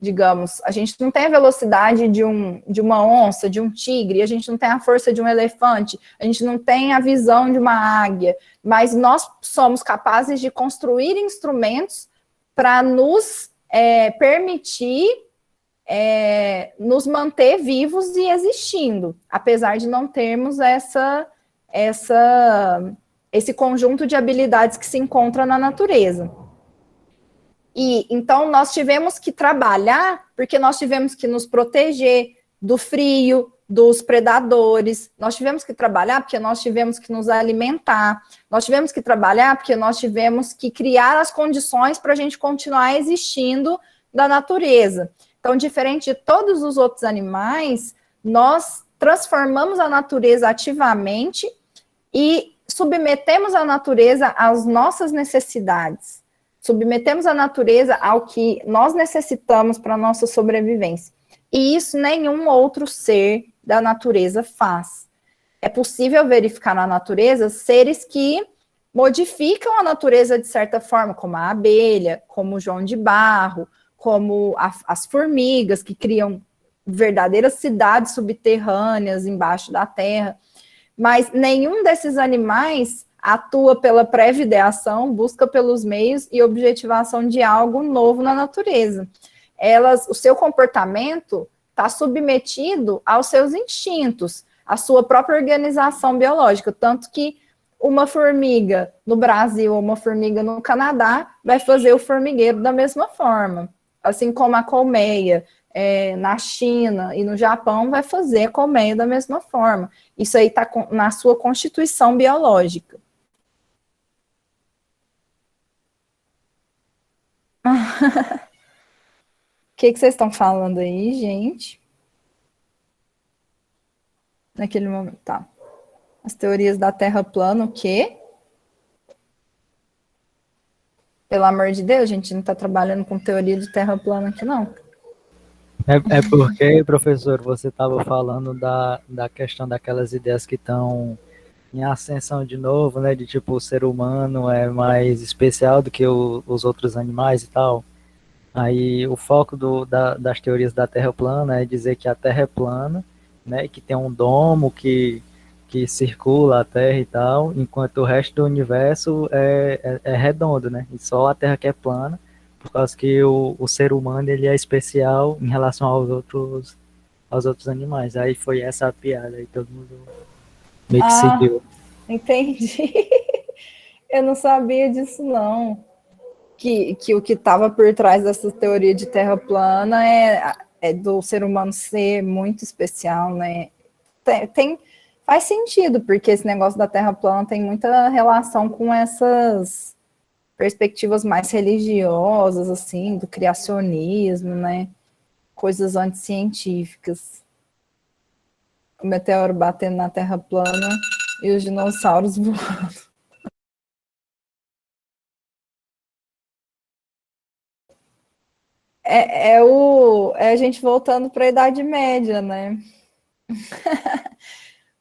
digamos, a gente não tem a velocidade de uma onça, de um tigre, a gente não tem a força de um elefante, a gente não tem a visão de uma águia, mas nós somos capazes de construir instrumentos para nos permitir nos manter vivos e existindo, apesar de não termos esse conjunto de habilidades que se encontra na natureza. E então nós tivemos que trabalhar, porque nós tivemos que nos proteger do frio, dos predadores, nós tivemos que trabalhar porque nós tivemos que nos alimentar, nós tivemos que trabalhar porque nós tivemos que criar as condições para a gente continuar existindo da natureza. Então, diferente de todos os outros animais, nós transformamos a natureza ativamente e submetemos a natureza às nossas necessidades. Submetemos a natureza ao que nós necessitamos para a nossa sobrevivência. E isso nenhum outro ser da natureza faz. É possível verificar na natureza seres que modificam a natureza de certa forma, como a abelha, como o João de Barro, como as formigas, que criam verdadeiras cidades subterrâneas embaixo da terra. Mas nenhum desses animais atua pela pré-ideação, busca pelos meios e objetivação de algo novo na natureza. O seu comportamento está submetido aos seus instintos, à sua própria organização biológica, tanto que uma formiga no Brasil ou uma formiga no Canadá vai fazer o formigueiro da mesma forma, assim como a colmeia na China e no Japão vai fazer a colmeia da mesma forma. Isso aí está na sua constituição biológica. O que vocês estão falando aí, gente? Naquele momento, tá. As teorias da Terra plana, o quê? Pelo amor de Deus, a gente não está trabalhando com teoria de Terra plana aqui, não. É porque, professor, você estava falando da questão daquelas ideias que estão em ascensão de novo, né? De tipo, o ser humano é mais especial do que os outros animais e tal. Aí o foco das teorias da Terra plana é dizer que a Terra é plana, né? Que tem um domo que circula a Terra e tal, enquanto o resto do universo é redondo, né? E só a Terra que é plana, por causa que o ser humano ele é especial em relação aos outros animais. Aí foi essa a piada, aí todo mundo meio que seguiu. Entendi. Eu não sabia disso, não. Que o que estava por trás dessa teoria de Terra plana é do ser humano ser muito especial, né? Faz sentido, porque esse negócio da Terra plana tem muita relação com essas perspectivas mais religiosas, assim, do criacionismo, né? Coisas anticientíficas. O meteoro batendo na Terra plana e os dinossauros voando. É a gente voltando para a Idade Média, né?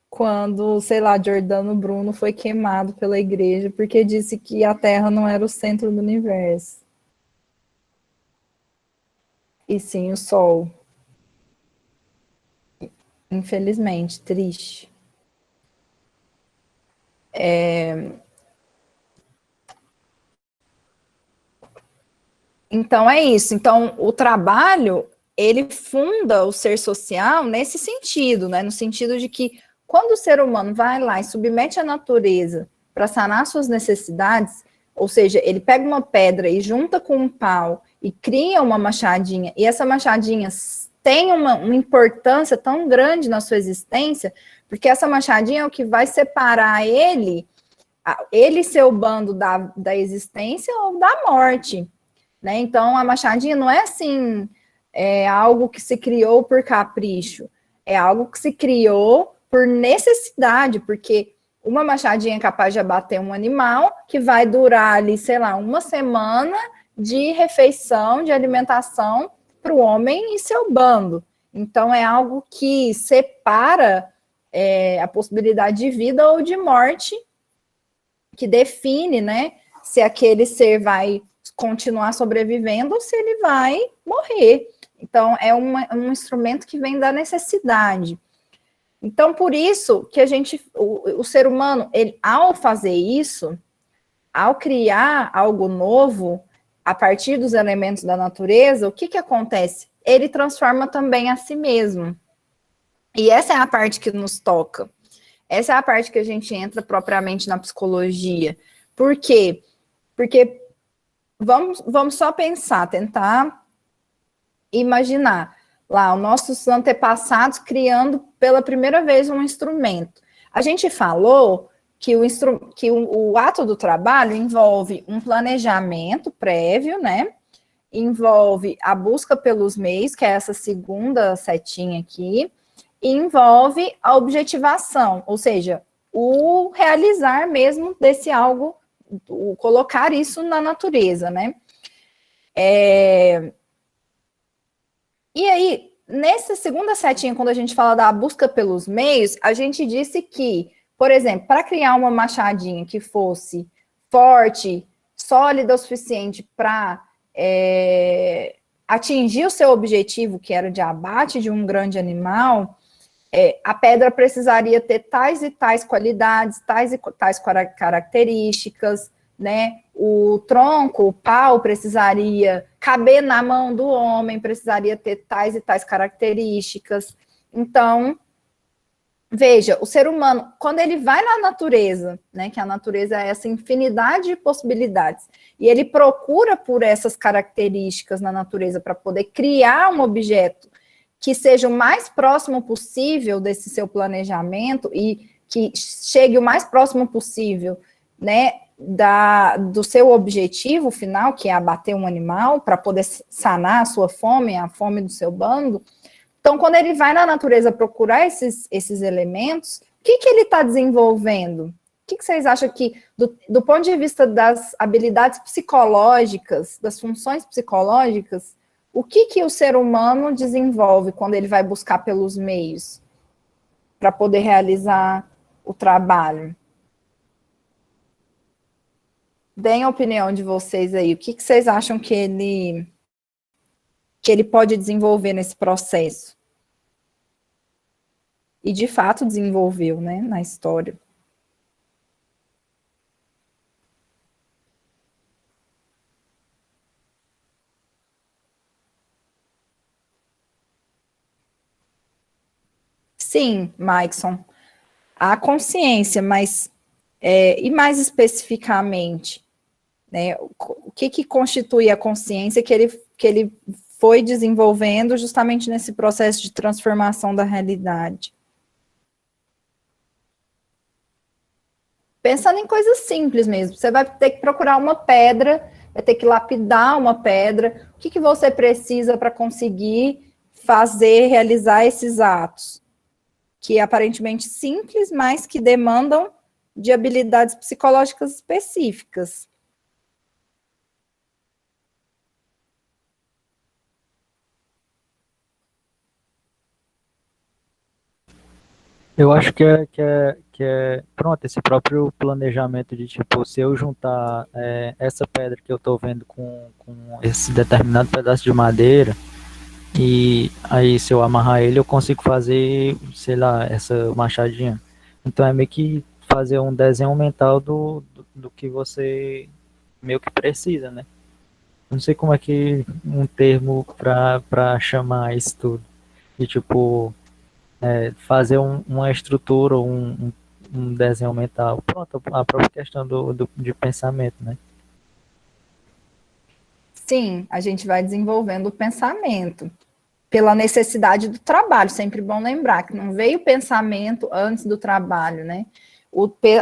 Quando, sei lá, Giordano Bruno foi queimado pela igreja porque disse que a Terra não era o centro do universo. E sim o Sol. Infelizmente, triste. Então é isso. Então o trabalho ele funda o ser social nesse sentido, né? No sentido de que quando o ser humano vai lá e submete a natureza para sanar suas necessidades, ou seja, ele pega uma pedra e junta com um pau e cria uma machadinha, e essa machadinha tem uma importância tão grande na sua existência, porque essa machadinha é o que vai separar ele e seu bando da existência ou da morte. Né? Então, a machadinha não é assim, algo que se criou por capricho, é algo que se criou por necessidade, porque uma machadinha é capaz de abater um animal que vai durar ali, sei lá, uma semana de refeição, de alimentação para o homem e seu bando. Então, é algo que separa a possibilidade de vida ou de morte, que define, né, se aquele ser vai continuar sobrevivendo ou se ele vai morrer. Então, é um instrumento que vem da necessidade. Então, por isso que o ser humano, ele, ao fazer isso, ao criar algo novo, a partir dos elementos da natureza, o que acontece? Ele transforma também a si mesmo. E essa é a parte que nos toca. Essa é a parte que a gente entra propriamente na psicologia. Por quê? Porque vamos só pensar, tentar imaginar lá os nossos antepassados criando pela primeira vez um instrumento. A gente falou que o ato do trabalho envolve um planejamento prévio, né? Envolve a busca pelos meios, que é essa segunda setinha aqui, e envolve a objetivação, ou seja, o realizar mesmo desse algo colocar isso na natureza, né? E aí, nessa segunda setinha, quando a gente fala da busca pelos meios, a gente disse que, por exemplo, para criar uma machadinha que fosse forte, sólida o suficiente para atingir o seu objetivo, que era de abate de um grande animal, a pedra precisaria ter tais e tais qualidades, tais e tais características, né? O tronco, o pau, precisaria caber na mão do homem, precisaria ter tais e tais características. Então, veja, o ser humano, quando ele vai na natureza, né, que a natureza é essa infinidade de possibilidades, e ele procura por essas características na natureza para poder criar um objeto que seja o mais próximo possível desse seu planejamento e que chegue o mais próximo possível, né, do seu objetivo final, que é abater um animal, para poder sanar a sua fome, a fome do seu bando. Então, quando ele vai na natureza procurar esses elementos, o que ele está desenvolvendo? O que vocês acham que, do ponto de vista das habilidades psicológicas, das funções psicológicas, o que o ser humano desenvolve quando ele vai buscar pelos meios para poder realizar o trabalho? Deem a opinião de vocês aí. O que vocês acham que ele pode desenvolver nesse processo? E, de fato, desenvolveu, né, na história. Sim, Maikson, a consciência, mas, e mais especificamente, né, o que constitui a consciência que ele foi desenvolvendo justamente nesse processo de transformação da realidade? Pensando em coisas simples mesmo, você vai ter que procurar uma pedra, vai ter que lapidar uma pedra, o que você precisa para conseguir realizar esses atos? Que aparentemente simples, mas que demandam de habilidades psicológicas específicas. Eu acho que pronto, esse próprio planejamento de, tipo, se eu juntar essa pedra que eu estou vendo com esse determinado pedaço de madeira, e aí se eu amarrar ele, eu consigo fazer, sei lá, essa machadinha. Então é meio que fazer um desenho mental do que você meio que precisa, né? Não sei como é que um termo para chamar isso tudo. De, tipo, fazer uma estrutura, um desenho mental. Pronto, a própria questão de pensamento, né? Sim, a gente vai desenvolvendo o pensamento pela necessidade do trabalho. Sempre bom lembrar que não veio o pensamento antes do trabalho, né?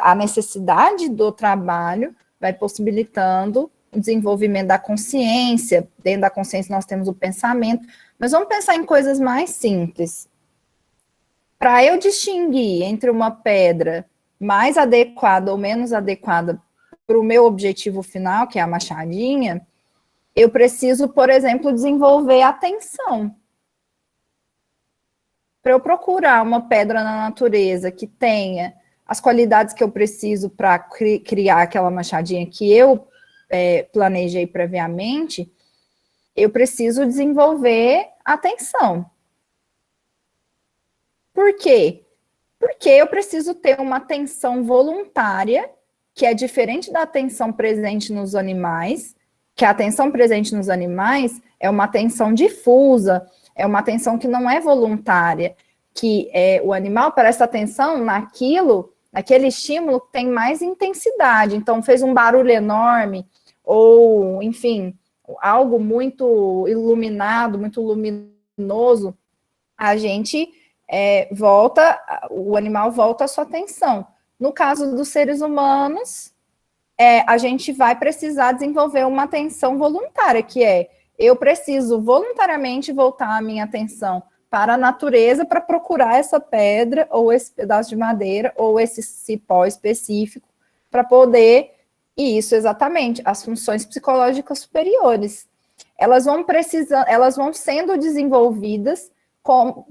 A necessidade do trabalho vai possibilitando o desenvolvimento da consciência. Dentro da consciência nós temos o pensamento, mas vamos pensar em coisas mais simples. Para eu distinguir entre uma pedra mais adequada ou menos adequada para o meu objetivo final, que é a machadinha, eu preciso, por exemplo, desenvolver a atenção. Para eu procurar uma pedra na natureza que tenha as qualidades que eu preciso para criar aquela machadinha que eu planejei previamente, eu preciso desenvolver a atenção. Por quê? Porque eu preciso ter uma atenção voluntária, que é diferente da atenção presente nos animais, que a atenção presente nos animais é uma atenção difusa, é uma atenção que não é voluntária, que o animal presta atenção naquele estímulo que tem mais intensidade. Então, fez um barulho enorme, ou, enfim, algo muito iluminado, muito luminoso, a gente o animal volta a sua atenção. No caso dos seres humanos, a gente vai precisar desenvolver uma atenção voluntária, que eu preciso voluntariamente voltar a minha atenção para a natureza para procurar essa pedra, ou esse pedaço de madeira, ou esse cipó específico, para poder E isso, exatamente, as funções psicológicas superiores. Elas vão sendo desenvolvidas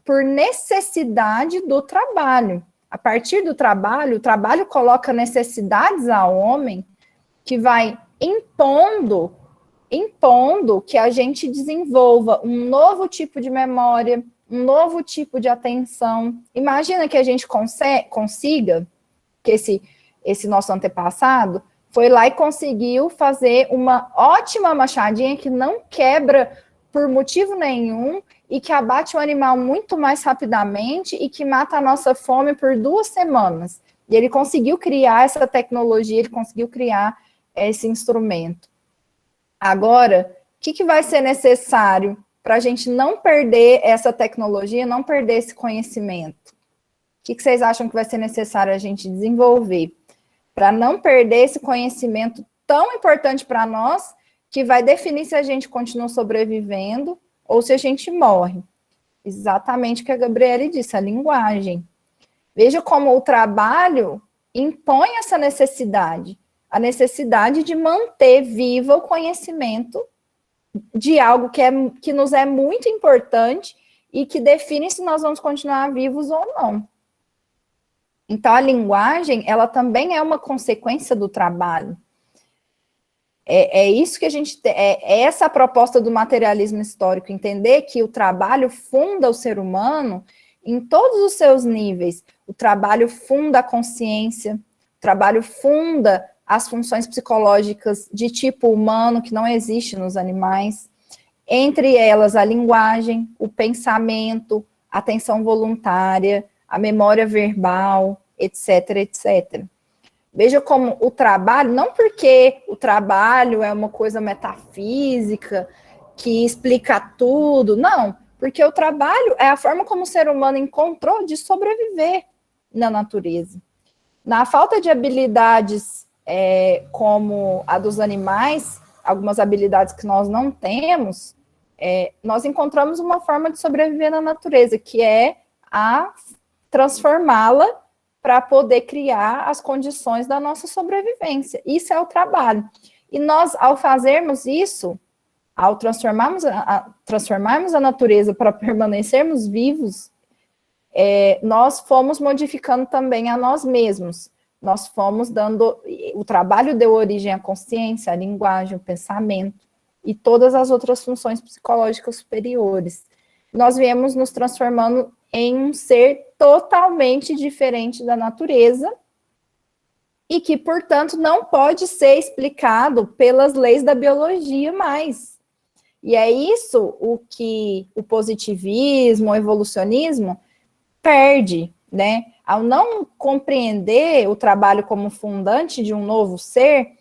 por necessidade do trabalho. A partir do trabalho, o trabalho coloca necessidades ao homem que vai impondo que a gente desenvolva um novo tipo de memória, um novo tipo de atenção. Imagina que a gente consiga, que esse nosso antepassado foi lá e conseguiu fazer uma ótima machadinha que não quebra por motivo nenhum e que abate o animal muito mais rapidamente e que mata a nossa fome por 2 semanas. E ele conseguiu criar essa tecnologia, ele conseguiu criar esse instrumento. Agora, o que vai ser necessário para a gente não perder essa tecnologia, não perder esse conhecimento? O que vocês acham que vai ser necessário a gente desenvolver para não perder esse conhecimento tão importante para nós, que vai definir se a gente continua sobrevivendo ou se a gente morre? Exatamente o que a Gabriele disse, a linguagem. Veja como o trabalho impõe essa necessidade, a necessidade de manter vivo o conhecimento de algo que nos é muito importante e que define se nós vamos continuar vivos ou não. Então, a linguagem, ela também é uma consequência do trabalho. É isso que a gente tem, é essa a proposta do materialismo histórico, entender que o trabalho funda o ser humano em todos os seus níveis. O trabalho funda a consciência, o trabalho funda as funções psicológicas de tipo humano, que não existe nos animais, entre elas a linguagem, o pensamento, a atenção voluntária, a memória verbal, etc, etc. Veja como o trabalho, não porque o trabalho é uma coisa metafísica, que explica tudo, não, porque o trabalho é a forma como o ser humano encontrou de sobreviver na natureza. Na falta de habilidades como a dos animais, algumas habilidades que nós não temos, nós encontramos uma forma de sobreviver na natureza, que é a transformá-la para poder criar as condições da nossa sobrevivência. Isso é o trabalho. E nós, ao fazermos isso, ao transformarmos a natureza para permanecermos vivos, nós fomos modificando também a nós mesmos. Nós fomos dando... O trabalho deu origem à consciência, à linguagem, ao pensamento e todas as outras funções psicológicas superiores. Nós viemos nos transformando em um ser totalmente diferente da natureza e que, portanto, não pode ser explicado pelas leis da biologia mais. E é isso o que o positivismo, o evolucionismo perde, né? Ao não compreender o trabalho como fundante de um novo ser,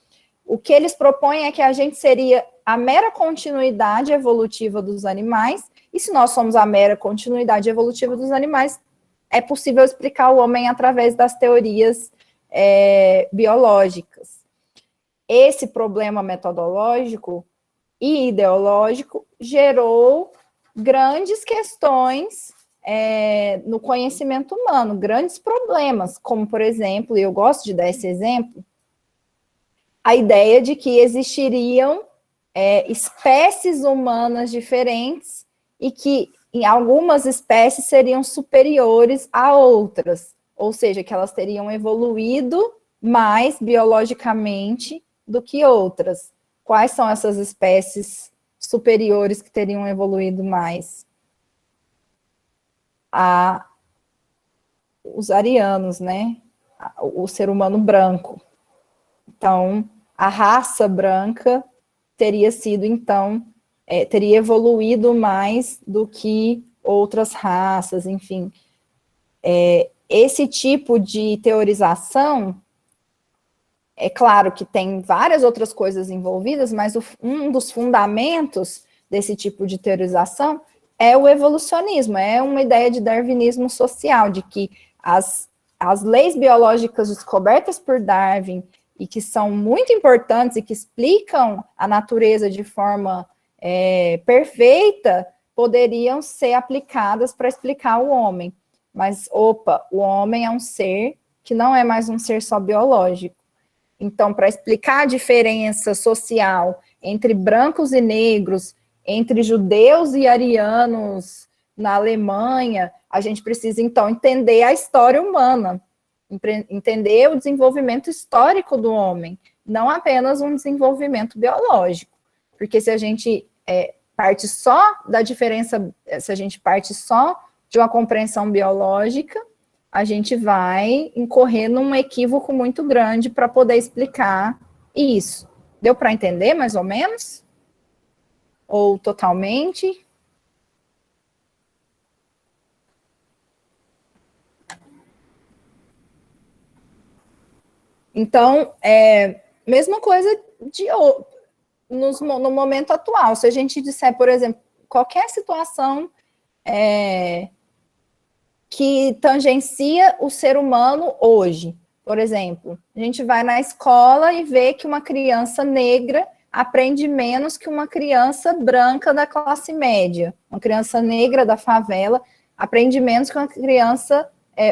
o que eles propõem é que a gente seria a mera continuidade evolutiva dos animais. E se nós somos a mera continuidade evolutiva dos animais, é possível explicar o homem através das teorias biológicas. Esse problema metodológico e ideológico gerou grandes questões no conhecimento humano, grandes problemas, como, por exemplo, e eu gosto de dar esse exemplo, a ideia de que existiriam espécies humanas diferentes e que em algumas espécies seriam superiores a outras, ou seja, que elas teriam evoluído mais biologicamente do que outras. Quais são essas espécies superiores que teriam evoluído mais? Os arianos, né? O ser humano branco. Então, a raça branca teria sido, então, teria evoluído mais do que outras raças, enfim. Esse tipo de teorização, é claro que tem várias outras coisas envolvidas, mas um dos fundamentos desse tipo de teorização é o evolucionismo, é uma ideia de darwinismo social, de que as leis biológicas descobertas por Darwin e que são muito importantes e que explicam a natureza de forma perfeita, poderiam ser aplicadas para explicar o homem. Mas, o homem é um ser que não é mais um ser só biológico. Então, para explicar a diferença social entre brancos e negros, entre judeus e arianos na Alemanha, a gente precisa, então, entender a história humana, entender o desenvolvimento histórico do homem, não apenas um desenvolvimento biológico. Porque se a gente parte só da diferença, se a gente parte só de uma compreensão biológica, a gente vai incorrer num equívoco muito grande para poder explicar isso. Deu para entender, mais ou menos? Ou totalmente? Então, mesma coisa no momento atual. Se a gente disser, por exemplo, qualquer situação que tangencia o ser humano hoje, por exemplo, a gente vai na escola e vê que uma criança negra aprende menos que uma criança branca da classe média. Uma criança negra da favela aprende menos que uma criança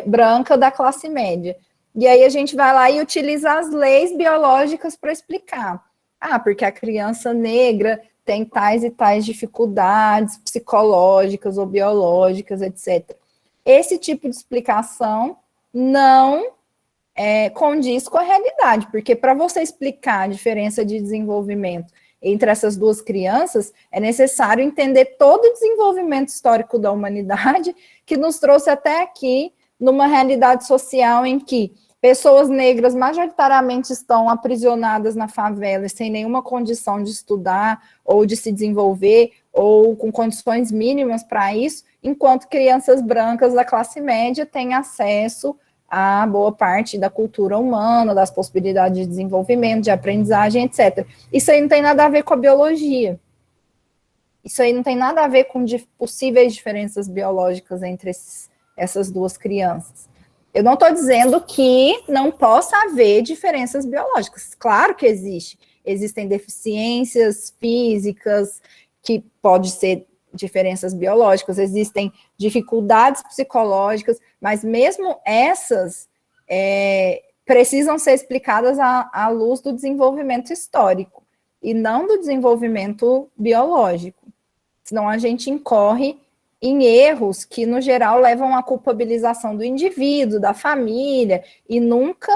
branca da classe média. E aí a gente vai lá e utiliza as leis biológicas para explicar. Porque a criança negra tem tais e tais dificuldades psicológicas ou biológicas, etc. Esse tipo de explicação não condiz com a realidade, porque para você explicar a diferença de desenvolvimento entre essas duas crianças, é necessário entender todo o desenvolvimento histórico da humanidade que nos trouxe até aqui, numa realidade social em que pessoas negras majoritariamente estão aprisionadas na favela, sem nenhuma condição de estudar ou de se desenvolver, ou com condições mínimas para isso, enquanto crianças brancas da classe média têm acesso a boa parte da cultura humana, das possibilidades de desenvolvimento, de aprendizagem, etc. Isso aí não tem nada a ver com a biologia. Isso aí não tem nada a ver com possíveis diferenças biológicas entre essas duas crianças. Eu não estou dizendo que não possa haver diferenças biológicas. Claro que existe. Existem deficiências físicas, que pode ser diferenças biológicas, existem dificuldades psicológicas, mas mesmo essas precisam ser explicadas à luz do desenvolvimento histórico, e não do desenvolvimento biológico. Senão a gente incorre em erros que, no geral, levam à culpabilização do indivíduo, da família, e nunca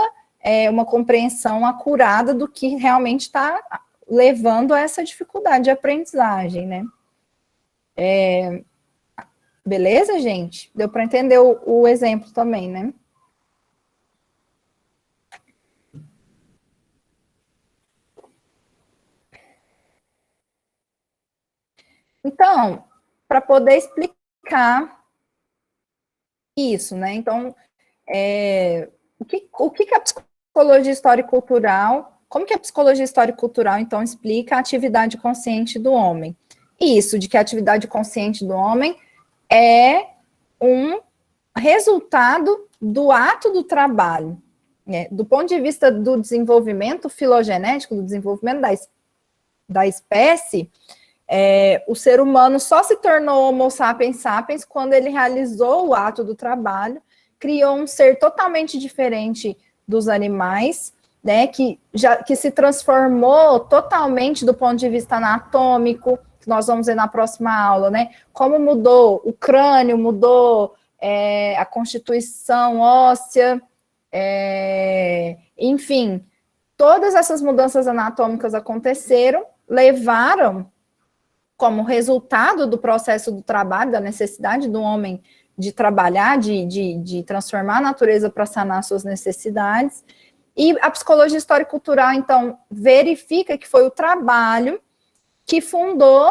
uma compreensão acurada do que realmente está levando a essa dificuldade de aprendizagem, né? Beleza, gente? Deu para entender o exemplo também, né? Então, para poder explicar isso, né? Então, o que a psicologia histórico-cultural, como que a psicologia histórico-cultural, então, explica a atividade consciente do homem? Isso, de que a atividade consciente do homem é um resultado do ato do trabalho, né? Do ponto de vista do desenvolvimento filogenético, do desenvolvimento da espécie, o ser humano só se tornou Homo sapiens sapiens quando ele realizou o ato do trabalho, criou um ser totalmente diferente dos animais, né, que se transformou totalmente do ponto de vista anatômico, que nós vamos ver na próxima aula, né? Como mudou o crânio, mudou a constituição óssea, enfim, todas essas mudanças anatômicas aconteceram, levaram como resultado do processo do trabalho, da necessidade do homem de trabalhar, de transformar a natureza para sanar suas necessidades. E a psicologia histórico-cultural, então, verifica que foi o trabalho que fundou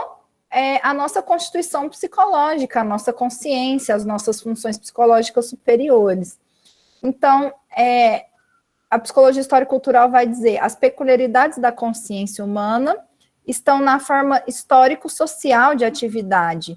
a nossa constituição psicológica, a nossa consciência, as nossas funções psicológicas superiores. Então, a psicologia histórico-cultural vai dizer as peculiaridades da consciência humana estão na forma histórico-social de atividade,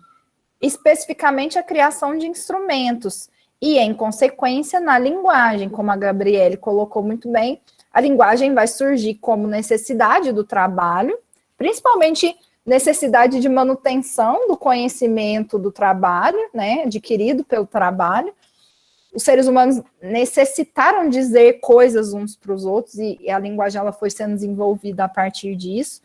especificamente a criação de instrumentos, e, em consequência, na linguagem, como a Gabriele colocou muito bem, a linguagem vai surgir como necessidade do trabalho, principalmente necessidade de manutenção do conhecimento do trabalho, né, adquirido pelo trabalho, os seres humanos necessitaram dizer coisas uns para os outros, e a linguagem ela foi sendo desenvolvida a partir disso.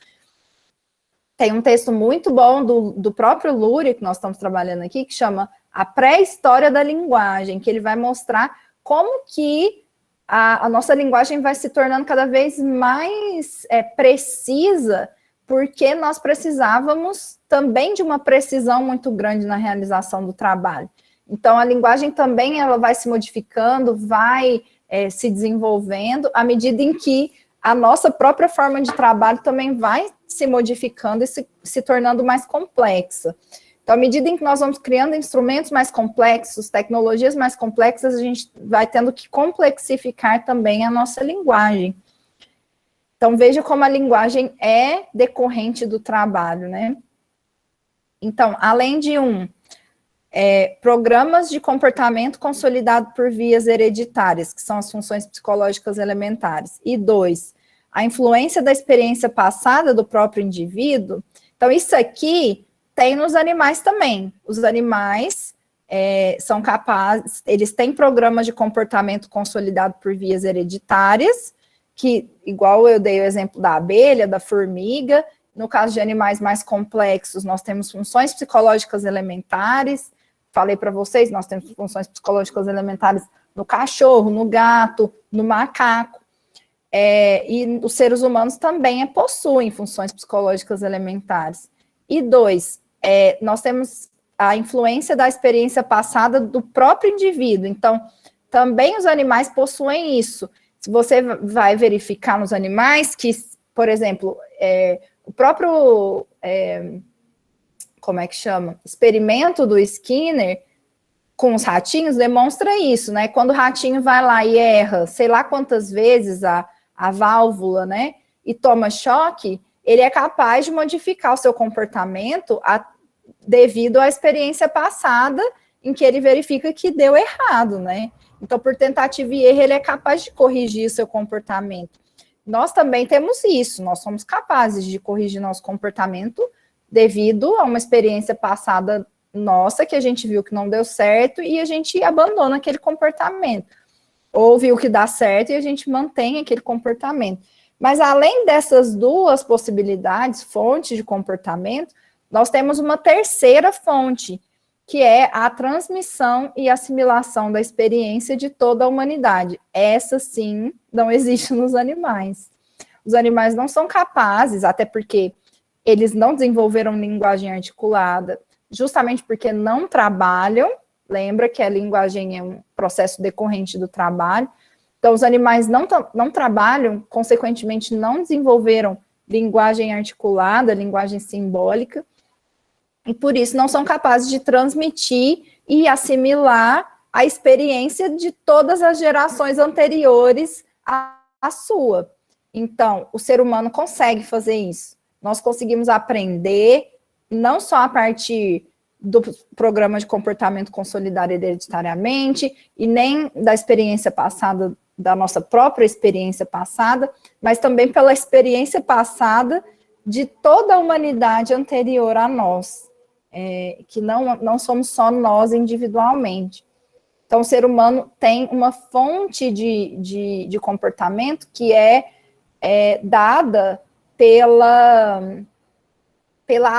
Tem um texto muito bom do próprio Lurie, que nós estamos trabalhando aqui, que chama A Pré-História da Linguagem, que ele vai mostrar como que a nossa linguagem vai se tornando cada vez mais precisa, porque nós precisávamos também de uma precisão muito grande na realização do trabalho. Então, a linguagem também ela vai se modificando, vai se desenvolvendo, à medida em que a nossa própria forma de trabalho também vai se modificando e se tornando mais complexa. Então, à medida em que nós vamos criando instrumentos mais complexos, tecnologias mais complexas, a gente vai tendo que complexificar também a nossa linguagem. Então, veja como a linguagem é decorrente do trabalho, né? Então, além de programas de comportamento consolidado por vias hereditárias, que são as funções psicológicas elementares. E 2, a influência da experiência passada do próprio indivíduo. Então, isso aqui tem nos animais também. Os animais são capazes, eles têm programas de comportamento consolidado por vias hereditárias, que, igual eu dei o exemplo da abelha, da formiga, no caso de animais mais complexos, nós temos funções psicológicas elementares. Falei para vocês, nós temos funções psicológicas elementares no cachorro, no gato, no macaco. E os seres humanos também possuem funções psicológicas elementares. E 2, nós temos a influência da experiência passada do próprio indivíduo. Então, também os animais possuem isso. Se você vai verificar nos animais que, por exemplo, o próprio... como é que chama? Experimento do Skinner com os ratinhos demonstra isso, né? Quando o ratinho vai lá e erra, sei lá quantas vezes a válvula, né? E toma choque, ele é capaz de modificar o seu comportamento devido à experiência passada em que ele verifica que deu errado, né? Então, por tentativa e erro, ele é capaz de corrigir o seu comportamento. Nós também temos isso, nós somos capazes de corrigir nosso comportamento devido a uma experiência passada nossa, que a gente viu que não deu certo, e a gente abandona aquele comportamento. Ou viu que dá certo e a gente mantém aquele comportamento. Mas além dessas duas possibilidades, fontes de comportamento, nós temos uma terceira fonte, que é a transmissão e assimilação da experiência de toda a humanidade. Essa, sim, não existe nos animais. Os animais não são capazes, até porque eles não desenvolveram linguagem articulada, justamente porque não trabalham. Lembra que a linguagem é um processo decorrente do trabalho. Então, os animais não trabalham, consequentemente, não desenvolveram linguagem articulada, linguagem simbólica, e por isso não são capazes de transmitir e assimilar a experiência de todas as gerações anteriores à sua. Então, o ser humano consegue fazer isso. Nós conseguimos aprender, não só a partir do programa de comportamento consolidado hereditariamente, e nem da experiência passada, da nossa própria experiência passada, mas também pela experiência passada de toda a humanidade anterior a nós, que não somos só nós individualmente. Então, o ser humano tem uma fonte de comportamento que é dada pela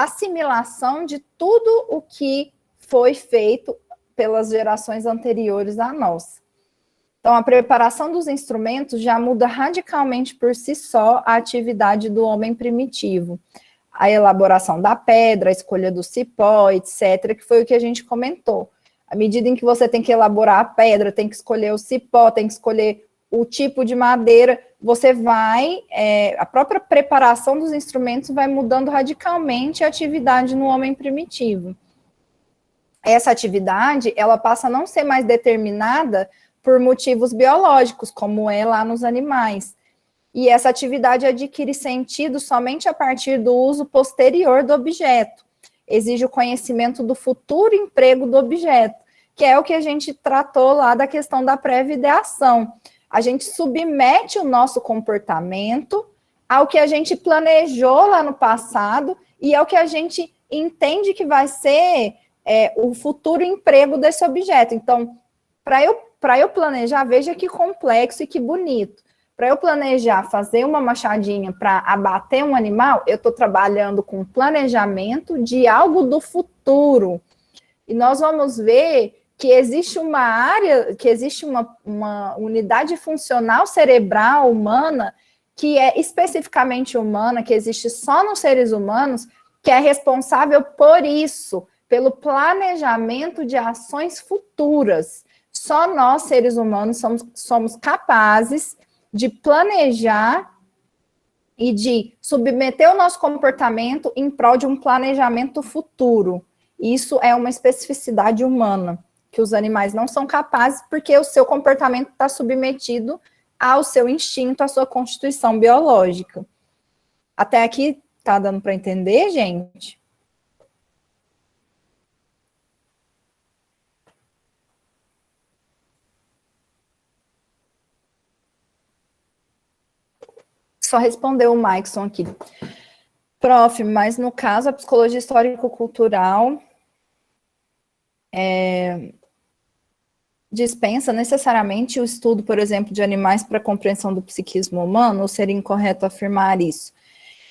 assimilação de tudo o que foi feito pelas gerações anteriores a nós. Então, a preparação dos instrumentos já muda radicalmente por si só a atividade do homem primitivo. A elaboração da pedra, a escolha do cipó, etc., que foi o que a gente comentou. À medida em que você tem que elaborar a pedra, tem que escolher o cipó, tem que escolher o tipo de madeira, você vai, a própria preparação dos instrumentos vai mudando radicalmente a atividade no homem primitivo. Essa atividade, ela passa a não ser mais determinada por motivos biológicos, como é lá nos animais. E essa atividade adquire sentido somente a partir do uso posterior do objeto. Exige o conhecimento do futuro emprego do objeto, que é o que a gente tratou lá da questão da pré-ideação. A gente submete o nosso comportamento ao que a gente planejou lá no passado e ao que a gente entende que vai ser o futuro emprego desse objeto. Então, para para eu planejar, veja que complexo e que bonito. Para eu planejar fazer uma machadinha para abater um animal, eu estou trabalhando com planejamento de algo do futuro. E nós vamos ver que existe uma área, que existe uma unidade funcional cerebral humana que é especificamente humana, que existe só nos seres humanos, que é responsável por isso, pelo planejamento de ações futuras. Só nós, seres humanos, somos capazes de planejar e de submeter o nosso comportamento em prol de um planejamento futuro. Isso é uma especificidade humana, que os animais não são capazes, porque o seu comportamento está submetido ao seu instinto, à sua constituição biológica. Até aqui, tá dando para entender, gente? Só respondeu o Maikson aqui. Prof, mas no caso, a psicologia histórico-cultural dispensa necessariamente o estudo, por exemplo, de animais para a compreensão do psiquismo humano, ou seria incorreto afirmar isso?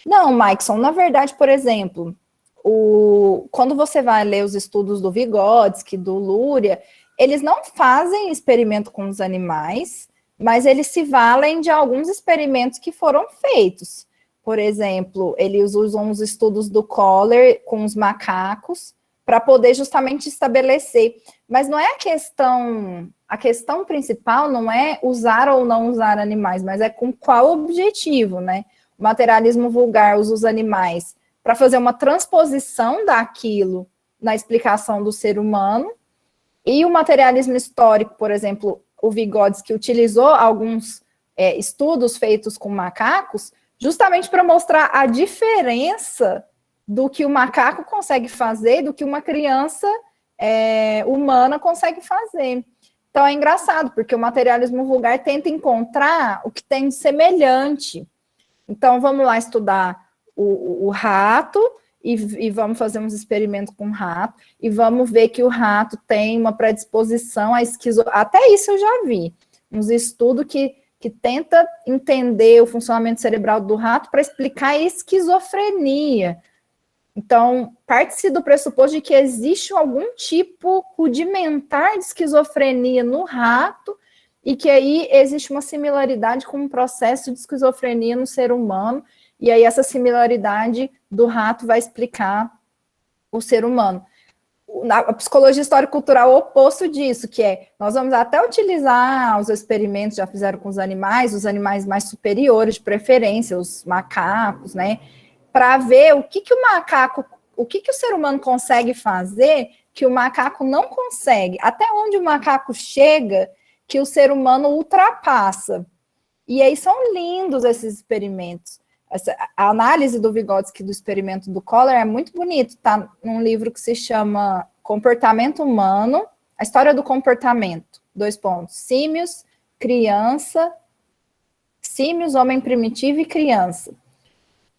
Não, Maikson, na verdade, por exemplo, quando você vai ler os estudos do Vygotsky, do Luria, eles não fazem experimento com os animais, mas eles se valem de alguns experimentos que foram feitos. Por exemplo, eles usam os estudos do Kohler com os macacos para poder justamente estabelecer. Mas não é a questão principal não é usar ou não usar animais, mas é com qual objetivo, né? O materialismo vulgar usa os animais para fazer uma transposição daquilo na explicação do ser humano, e o materialismo histórico, por exemplo, o Vygotsky utilizou alguns estudos feitos com macacos justamente para mostrar a diferença do que o macaco consegue fazer, do que uma criança humana consegue fazer. Então é engraçado, porque o materialismo vulgar tenta encontrar o que tem de semelhante. Então vamos lá estudar o rato e vamos fazer uns experimentos com o rato e vamos ver que o rato tem uma predisposição à esquizofrenia. Até isso eu já vi. Uns estudos que tenta entender o funcionamento cerebral do rato para explicar a esquizofrenia. Então, parte-se do pressuposto de que existe algum tipo rudimentar de esquizofrenia no rato e que aí existe uma similaridade com um processo de esquizofrenia no ser humano, e aí essa similaridade do rato vai explicar o ser humano. A psicologia histórico-cultural é o oposto disso, que é, nós vamos até utilizar os experimentos, já fizeram com os animais mais superiores, de preferência, os macacos, né, para ver o que o ser humano consegue fazer que o macaco não consegue, até onde o macaco chega que o ser humano ultrapassa. E aí são lindos esses experimentos. A análise do Vygotsky do experimento do Kohler é muito bonito, está num livro que se chama Comportamento Humano, a história do comportamento, : símios, criança, símios, homem primitivo e criança.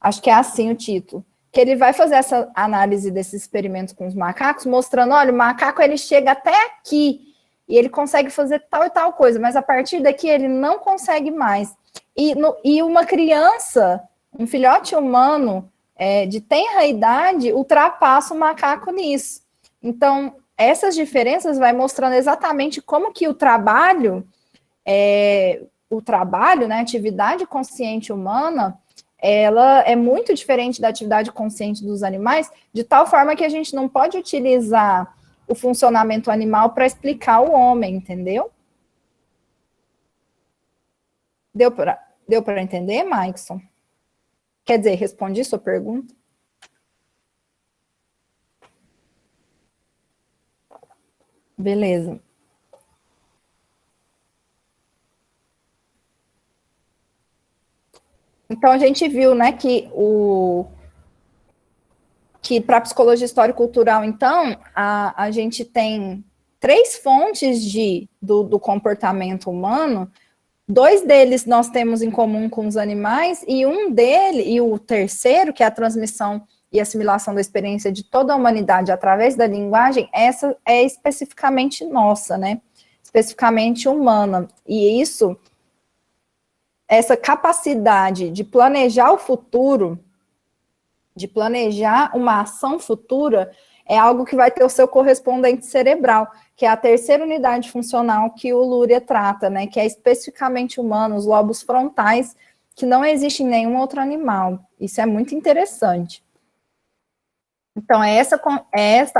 Acho que é assim o título. Que ele vai fazer essa análise desses experimentos com os macacos, mostrando, olha, o macaco ele chega até aqui, e ele consegue fazer tal e tal coisa, mas a partir daqui ele não consegue mais. E uma criança, um filhote humano de tenra idade, ultrapassa o macaco nisso. Então, essas diferenças vai mostrando exatamente como que o trabalho, né, a atividade consciente humana, ela é muito diferente da atividade consciente dos animais, de tal forma que a gente não pode utilizar o funcionamento animal para explicar o homem, entendeu? Deu para entender, Maikson? Quer dizer, respondi sua pergunta? Beleza. Então, a gente viu, né, que para a psicologia histórico-cultural, então, a gente tem 3 fontes do comportamento humano. 2 deles nós temos em comum com os animais, e o terceiro, que é a transmissão e assimilação da experiência de toda a humanidade através da linguagem, essa é especificamente nossa, né? especificamente humana. E essa capacidade de planejar o futuro, de planejar uma ação futura, é algo que vai ter o seu correspondente cerebral, que é a terceira unidade funcional que o Luria trata, né, que é especificamente humano, os lobos frontais, que não existe em nenhum outro animal. Isso é muito interessante. Então, é essa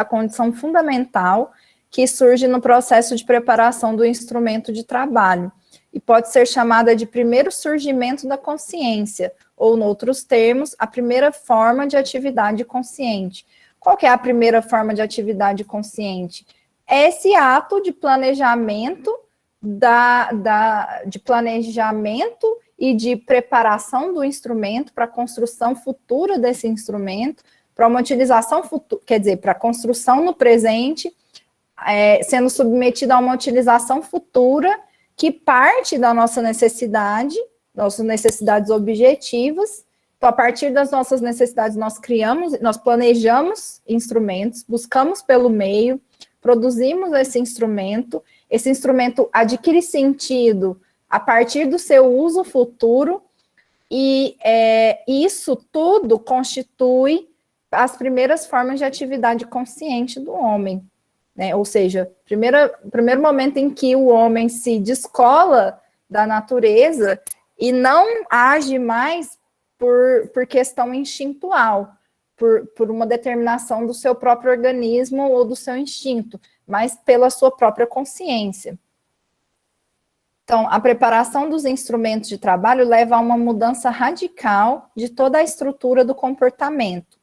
a condição fundamental que surge no processo de preparação do instrumento de trabalho, e pode ser chamada de primeiro surgimento da consciência, ou, em outros termos, a primeira forma de atividade consciente. Qual que é a primeira forma de atividade consciente? É esse ato de planejamento, de planejamento e de preparação do instrumento para a construção futura desse instrumento, para uma utilização futura, quer dizer, para a construção no presente, sendo submetida a uma utilização futura que parte da nossa necessidade, nossas necessidades objetivas. Então, a partir das nossas necessidades, nós planejamos instrumentos, buscamos pelo meio, produzimos esse instrumento adquire sentido a partir do seu uso futuro, e isso tudo constitui as primeiras formas de atividade consciente do homem, né? Ou seja, primeiro momento em que o homem se descola da natureza e não age mais por questão instintual, por uma determinação do seu próprio organismo ou do seu instinto, mas pela sua própria consciência. Então, a preparação dos instrumentos de trabalho leva a uma mudança radical de toda a estrutura do comportamento.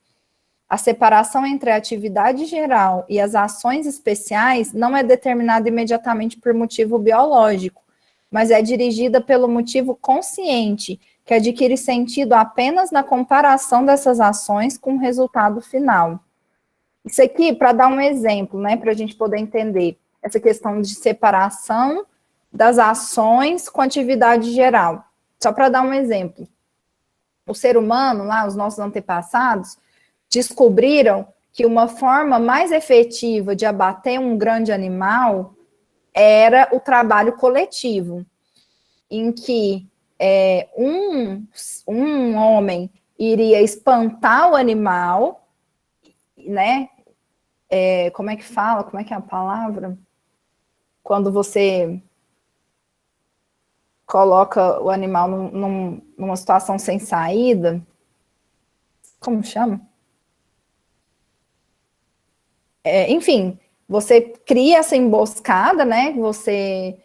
A separação entre a atividade geral e as ações especiais não é determinada imediatamente por motivo biológico, mas é dirigida pelo motivo consciente, que adquire sentido apenas na comparação dessas ações com o resultado final. Isso aqui, para dar um exemplo, né, para a gente poder entender essa questão de separação das ações com atividade geral. Só para dar um exemplo. O ser humano, lá, os nossos antepassados, descobriram que uma forma mais efetiva de abater um grande animal era o trabalho coletivo, em que um homem iria espantar o animal, né? Como é que fala? Como é que é a palavra? Quando você coloca o animal numa situação sem saída, como chama? Enfim, você cria essa emboscada, né? Você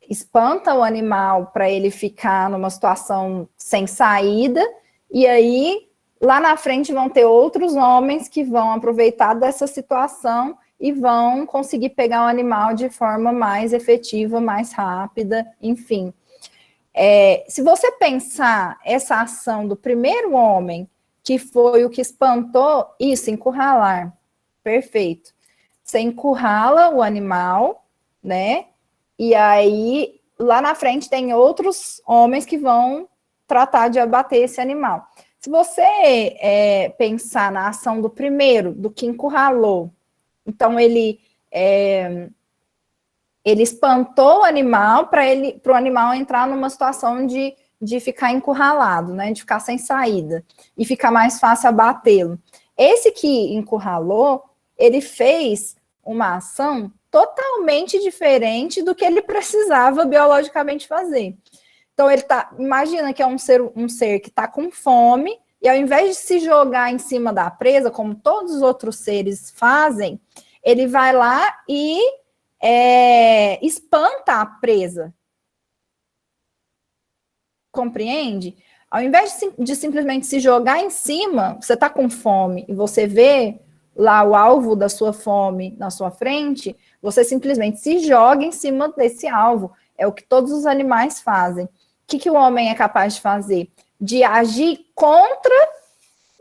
espanta o animal para ele ficar numa situação sem saída, e aí, lá na frente, vão ter outros homens que vão aproveitar dessa situação e vão conseguir pegar o animal de forma mais efetiva, mais rápida, enfim. Se você pensar essa ação do primeiro homem, que foi o que espantou, isso, encurralar, perfeito. Você encurrala o animal, né? E aí, lá na frente, tem outros homens que vão tratar de abater esse animal. Se você pensar na ação do primeiro, do que encurralou, então ele espantou o animal para o animal entrar numa situação de ficar encurralado, né, de ficar sem saída, e ficar mais fácil abatê-lo. Esse que encurralou, ele fez uma ação totalmente diferente do que ele precisava biologicamente fazer. Então, imagina que é um ser que está com fome, e ao invés de se jogar em cima da presa, como todos os outros seres fazem, ele vai lá e espanta a presa. Compreende? Ao invés de simplesmente se jogar em cima, você está com fome e você vê lá o alvo da sua fome na sua frente, você simplesmente se joga em cima desse alvo. É o que todos os animais fazem. O que o homem é capaz de fazer? De agir contra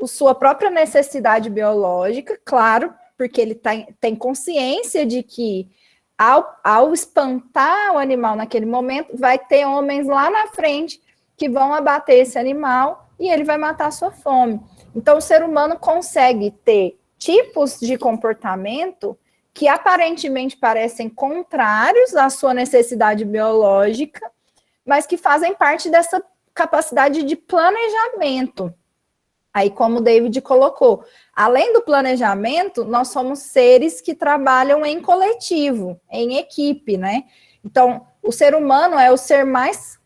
a sua própria necessidade biológica, claro, porque ele tem consciência de que ao espantar o animal naquele momento, vai ter homens lá na frente que vão abater esse animal e ele vai matar a sua fome. Então, o ser humano consegue ter tipos de comportamento que aparentemente parecem contrários à sua necessidade biológica, mas que fazem parte dessa capacidade de planejamento. Aí, como o David colocou, além do planejamento, nós somos seres que trabalham em coletivo, em equipe, né? Então, o ser humano é o ser mais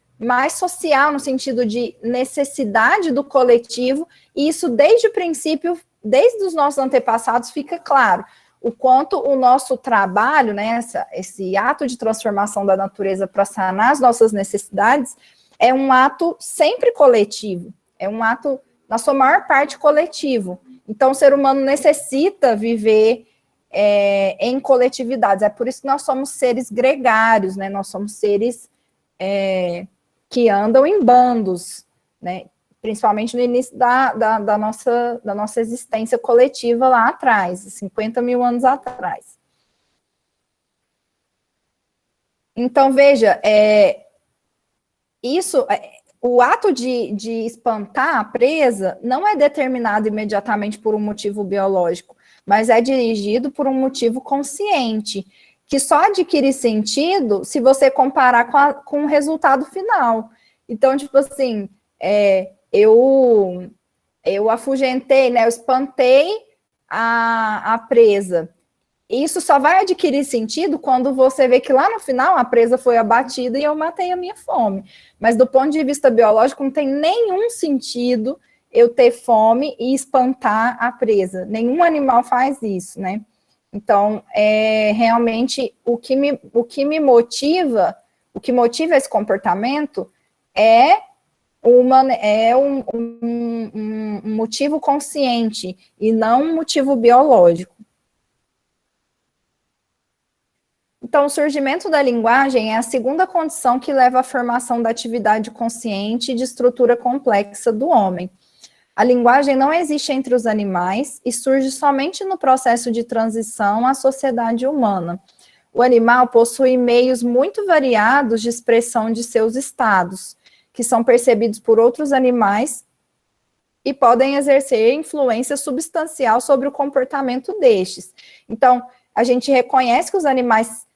social, no sentido de necessidade do coletivo, e isso desde o princípio, desde os nossos antepassados, fica claro o quanto o nosso trabalho, né, esse ato de transformação da natureza para sanar as nossas necessidades, é um ato sempre coletivo, é um ato, na sua maior parte, coletivo. Então, o ser humano necessita viver em coletividades, é por isso que nós somos seres gregários, né, nós somos seres que andam em bandos, né, principalmente no início da nossa existência coletiva lá atrás, 50 mil anos atrás. Então, veja, o ato de espantar a presa não é determinado imediatamente por um motivo biológico, mas é dirigido por um motivo consciente, que só adquire sentido se você comparar com o resultado final. Então, tipo assim, eu afugentei, né, eu espantei a presa. Isso só vai adquirir sentido quando você vê que lá no final a presa foi abatida e eu matei a minha fome. Mas do ponto de vista biológico, não tem nenhum sentido eu ter fome e espantar a presa. Nenhum animal faz isso, né? Então, realmente, o que me motiva, o que motiva esse comportamento é um motivo consciente e não um motivo biológico. Então, o surgimento da linguagem é a segunda condição que leva à formação da atividade consciente e de estrutura complexa do homem. A linguagem não existe entre os animais e surge somente no processo de transição à sociedade humana. O animal possui meios muito variados de expressão de seus estados, que são percebidos por outros animais e podem exercer influência substancial sobre o comportamento destes. Então, a gente reconhece que os animais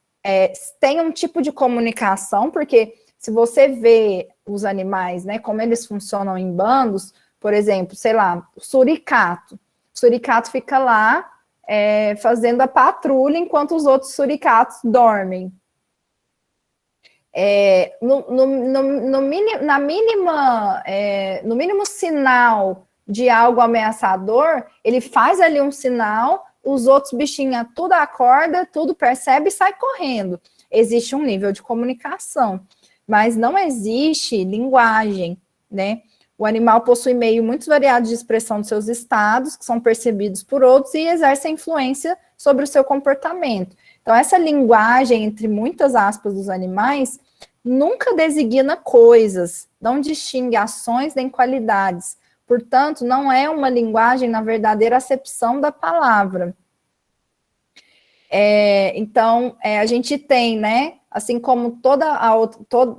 têm um tipo de comunicação, porque se você vê os animais, né, como eles funcionam em bandos, por exemplo, sei lá, o suricato. O suricato fica lá fazendo a patrulha enquanto os outros suricatos dormem. No mínimo sinal de algo ameaçador, ele faz ali um sinal, os outros bichinhos tudo acorda, tudo percebe e sai correndo. Existe um nível de comunicação, mas não existe linguagem, né? O animal possui meio muito variado de expressão de seus estados, que são percebidos por outros e exercem influência sobre o seu comportamento. Então, essa linguagem, entre muitas aspas, dos animais, nunca designa coisas, não distingue ações nem qualidades. Portanto, não é uma linguagem na verdadeira acepção da palavra. Então, a gente tem, né, assim como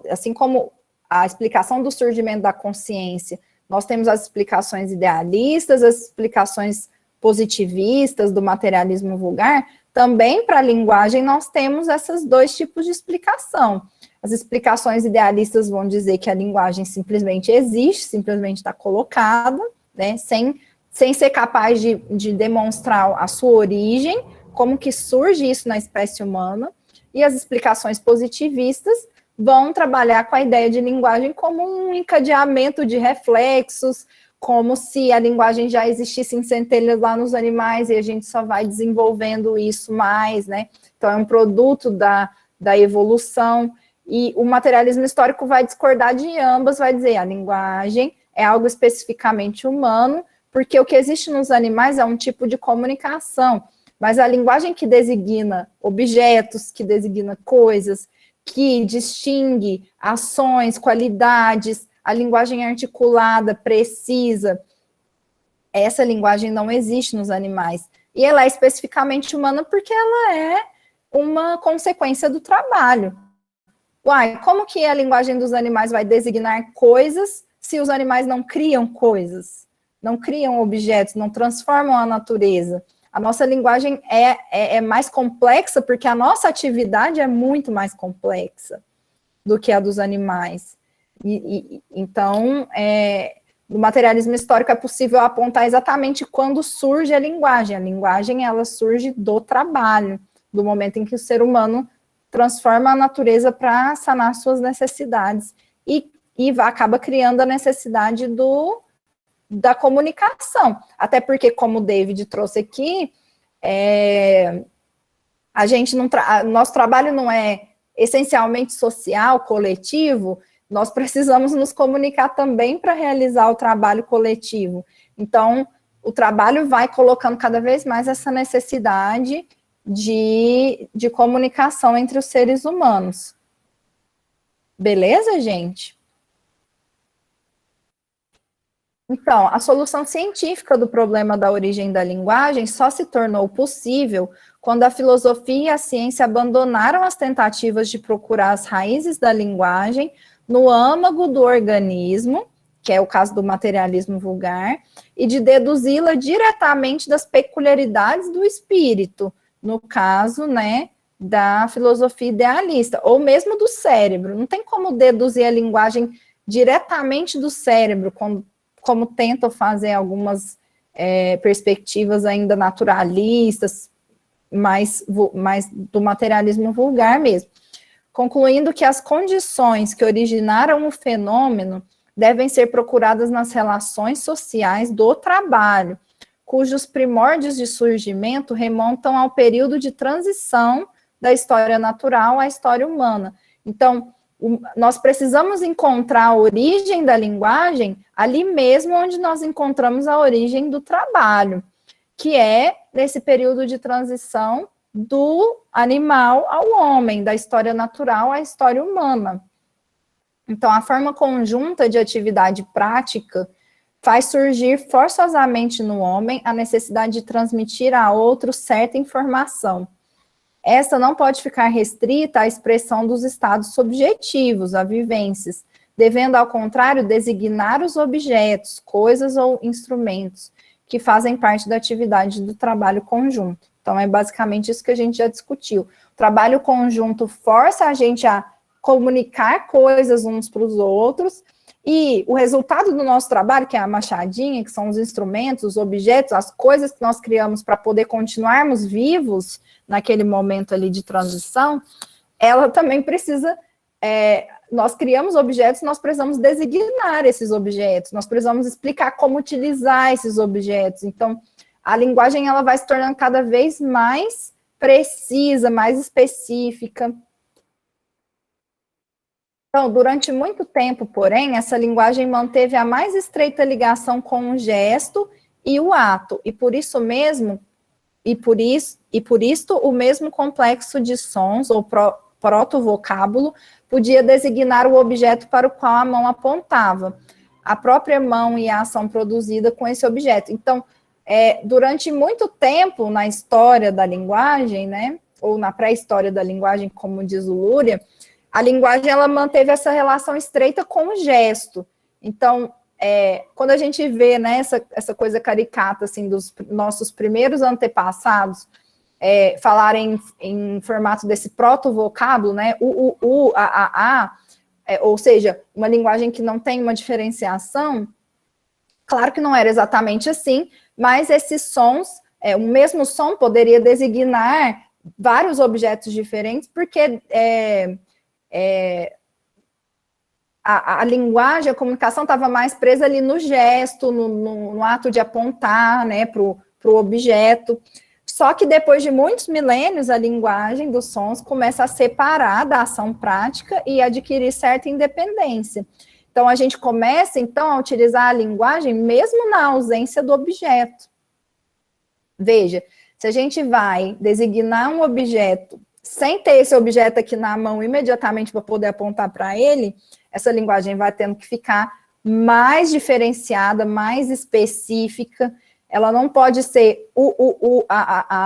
assim como a explicação do surgimento da consciência, nós temos as explicações idealistas, as explicações positivistas do materialismo vulgar, também para a linguagem nós temos esses dois tipos de explicação. As explicações idealistas vão dizer que a linguagem simplesmente existe, simplesmente está colocada, né, sem ser capaz de demonstrar a sua origem, como que surge isso na espécie humana, e as explicações positivistas vão trabalhar com a ideia de linguagem como um encadeamento de reflexos, como se a linguagem já existisse em centelhas lá nos animais e a gente só vai desenvolvendo isso mais, né? Então, é um produto da evolução, e o materialismo histórico vai discordar de ambas, vai dizer a linguagem é algo especificamente humano, porque o que existe nos animais é um tipo de comunicação, mas a linguagem que designa objetos, que designa coisas, que distingue ações, qualidades, a linguagem articulada, precisa, essa linguagem não existe nos animais. E ela é especificamente humana porque ela é uma consequência do trabalho. Uai, como que a linguagem dos animais vai designar coisas se os animais não criam coisas, não criam objetos, não transformam a natureza? A nossa linguagem é mais complexa, porque a nossa atividade é muito mais complexa do que a dos animais. Então, no materialismo histórico é possível apontar exatamente quando surge a linguagem. A linguagem, ela surge do trabalho, do momento em que o ser humano transforma a natureza para sanar suas necessidades e acaba criando a necessidade da comunicação. Até porque, como o David trouxe aqui, nosso trabalho não é essencialmente social, coletivo, nós precisamos nos comunicar também para realizar o trabalho coletivo. Então, o trabalho vai colocando cada vez mais essa necessidade de comunicação entre os seres humanos. Beleza, gente? Então, a solução científica do problema da origem da linguagem só se tornou possível quando a filosofia e a ciência abandonaram as tentativas de procurar as raízes da linguagem no âmago do organismo, que é o caso do materialismo vulgar, e de deduzi-la diretamente das peculiaridades do espírito, no caso, né, da filosofia idealista, ou mesmo do cérebro. Não tem como deduzir a linguagem diretamente do cérebro, como tentam fazer algumas perspectivas ainda naturalistas, mais do materialismo vulgar mesmo. Concluindo que as condições que originaram o fenômeno devem ser procuradas nas relações sociais do trabalho, cujos primórdios de surgimento remontam ao período de transição da história natural à história humana. Então, nós precisamos encontrar a origem da linguagem ali mesmo onde nós encontramos a origem do trabalho, que é nesse período de transição do animal ao homem, da história natural à história humana. Então, a forma conjunta de atividade prática faz surgir forçosamente no homem a necessidade de transmitir a outro certa informação. Essa não pode ficar restrita à expressão dos estados subjetivos, a vivências, devendo, ao contrário, designar os objetos, coisas ou instrumentos que fazem parte da atividade do trabalho conjunto. Então, é basicamente isso que a gente já discutiu. O trabalho conjunto força a gente a comunicar coisas uns para os outros, e o resultado do nosso trabalho, que é a machadinha, que são os instrumentos, os objetos, as coisas que nós criamos para poder continuarmos vivos naquele momento ali de transição, ela também precisa, nós criamos objetos, nós precisamos designar esses objetos, nós precisamos explicar como utilizar esses objetos. Então, a linguagem ela vai se tornando cada vez mais precisa, mais específica. Então, durante muito tempo, porém, essa linguagem manteve a mais estreita ligação com o gesto e o ato, e por isso mesmo, por isto, o mesmo complexo de sons, ou protovocábulo, podia designar o objeto para o qual a mão apontava, a própria mão e a ação produzida com esse objeto. Então, durante muito tempo na história da linguagem, né, ou na pré-história da linguagem, como diz o Luria, a linguagem ela manteve essa relação estreita com o gesto. Então, quando a gente vê, né, essa coisa caricata assim, dos nossos primeiros antepassados falarem em formato desse protovocábulo, né, ou seja, uma linguagem que não tem uma diferenciação, claro que não era exatamente assim, mas esses sons, o mesmo som poderia designar vários objetos diferentes, porque a linguagem, a comunicação estava mais presa ali no gesto, no ato de apontar, né, para o objeto. Só que depois de muitos milênios, a linguagem dos sons começa a separar da ação prática e adquirir certa independência. Então, a gente começa, então, a utilizar a linguagem mesmo na ausência do objeto. Veja, se a gente vai designar um objeto sem ter esse objeto aqui na mão imediatamente para poder apontar para ele, essa linguagem vai tendo que ficar mais diferenciada, mais específica. Ela não pode ser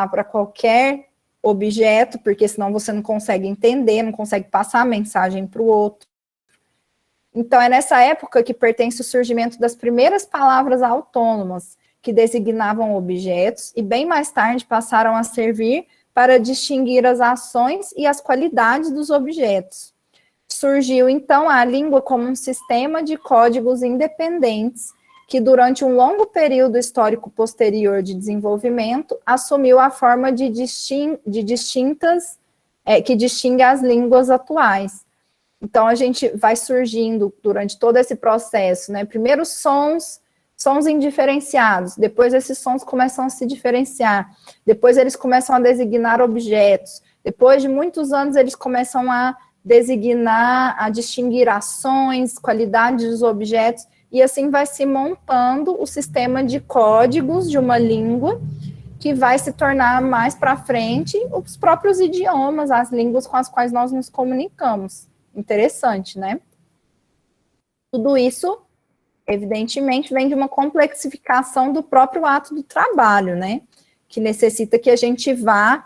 para qualquer objeto, porque senão você não consegue entender, não consegue passar a mensagem para o outro. Então, é nessa época que pertence o surgimento das primeiras palavras autônomas, que designavam objetos, e bem mais tarde passaram a servir para distinguir as ações e as qualidades dos objetos. Surgiu, então, a língua como um sistema de códigos independentes, que durante um longo período histórico posterior de desenvolvimento, assumiu a forma que distingue as línguas atuais. Então, a gente vai surgindo durante todo esse processo, né? Primeiro sons indiferenciados, depois esses sons começam a se diferenciar, depois eles começam a designar objetos, depois de muitos anos eles começam a designar, a distinguir ações, qualidades dos objetos, e assim vai se montando o sistema de códigos de uma língua, que vai se tornar mais para frente os próprios idiomas, as línguas com as quais nós nos comunicamos. Interessante, né? Tudo isso, evidentemente, vem de uma complexificação do próprio ato do trabalho, né? Que necessita que a gente vá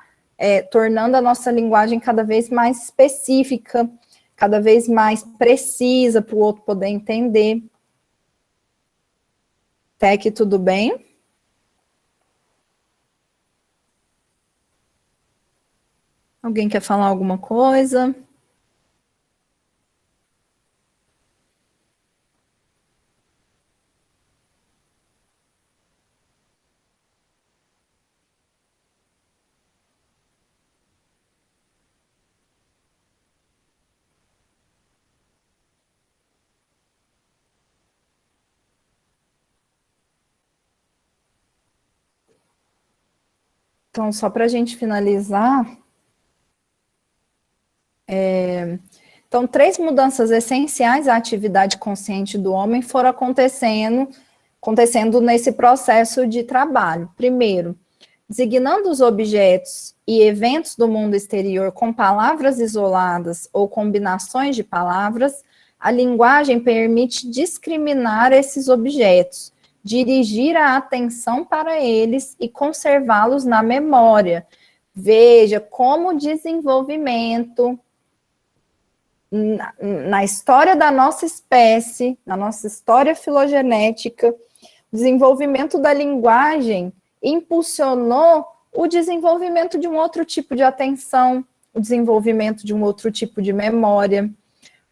tornando a nossa linguagem cada vez mais específica, cada vez mais precisa para o outro poder entender. Até aqui tudo bem? Alguém quer falar alguma coisa? Então, só para a gente finalizar, então, 3 mudanças essenciais à atividade consciente do homem foram acontecendo nesse processo de trabalho. Primeiro, designando os objetos e eventos do mundo exterior com palavras isoladas ou combinações de palavras, a linguagem permite discriminar esses objetos, dirigir a atenção para eles e conservá-los na memória. Veja como o desenvolvimento na história da nossa espécie, na nossa história filogenética, o desenvolvimento da linguagem impulsionou o desenvolvimento de um outro tipo de atenção, o desenvolvimento de um outro tipo de memória.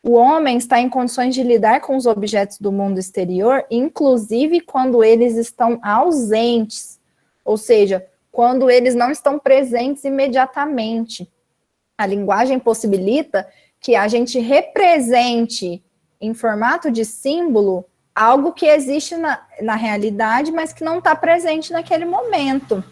O homem está em condições de lidar com os objetos do mundo exterior, inclusive quando eles estão ausentes, ou seja, quando eles não estão presentes imediatamente. A linguagem possibilita que a gente represente em formato de símbolo algo que existe na realidade, mas que não está presente naquele momento.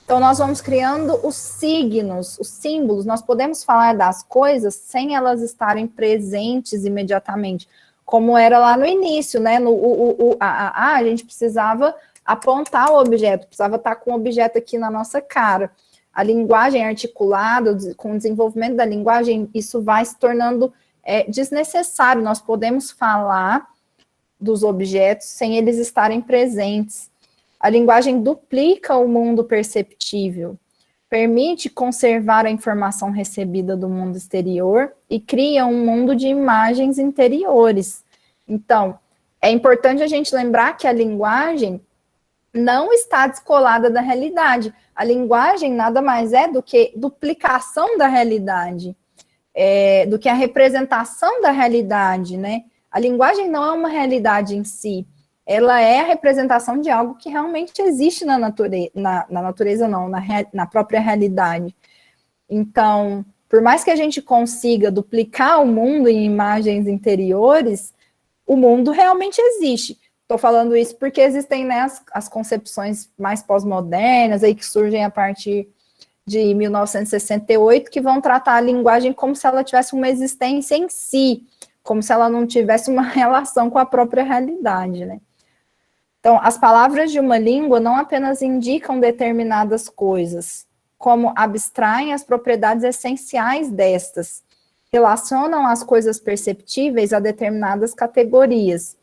Então, nós vamos criando os signos, os símbolos. Nós podemos falar das coisas sem elas estarem presentes imediatamente, como era lá no início, né? A gente precisava apontar o objeto, precisava estar com o objeto aqui na nossa cara. A linguagem articulada, com o desenvolvimento da linguagem, isso vai se tornando desnecessário. Nós podemos falar dos objetos sem eles estarem presentes. A linguagem duplica o mundo perceptível, permite conservar a informação recebida do mundo exterior e cria um mundo de imagens interiores. Então, é importante a gente lembrar que a linguagem não está descolada da realidade. A linguagem nada mais é do que duplicação da realidade, do que a representação da realidade, né? A linguagem não é uma realidade em si, ela é a representação de algo que realmente existe na natureza, na própria realidade. Então, por mais que a gente consiga duplicar o mundo em imagens interiores, o mundo realmente existe. Estou falando isso porque existem, né, as concepções mais pós-modernas, aí que surgem a partir de 1968, que vão tratar a linguagem como se ela tivesse uma existência em si, como se ela não tivesse uma relação com a própria realidade, né? Então, as palavras de uma língua não apenas indicam determinadas coisas, como abstraem as propriedades essenciais destas, relacionam as coisas perceptíveis a determinadas categorias.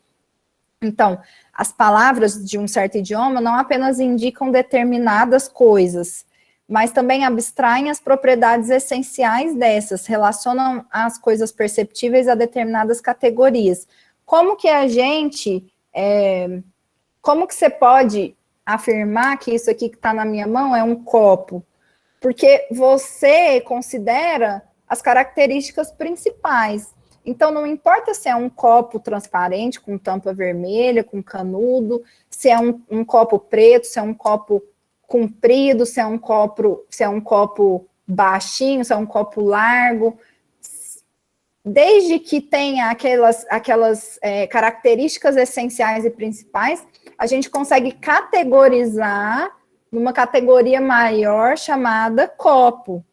Então, as palavras de um certo idioma não apenas indicam determinadas coisas, mas também abstraem as propriedades essenciais dessas, relacionam as coisas perceptíveis a determinadas categorias. Como que a gente, como que você pode afirmar que isso aqui que está na minha mão é um copo, porque você considera as características principais. Então, não importa se é um copo transparente, com tampa vermelha, com canudo, se é um copo preto, se é um copo comprido, se é um copo baixinho, se é um copo largo. Desde que tenha aquelas características essenciais e principais, a gente consegue categorizar numa categoria maior chamada copo.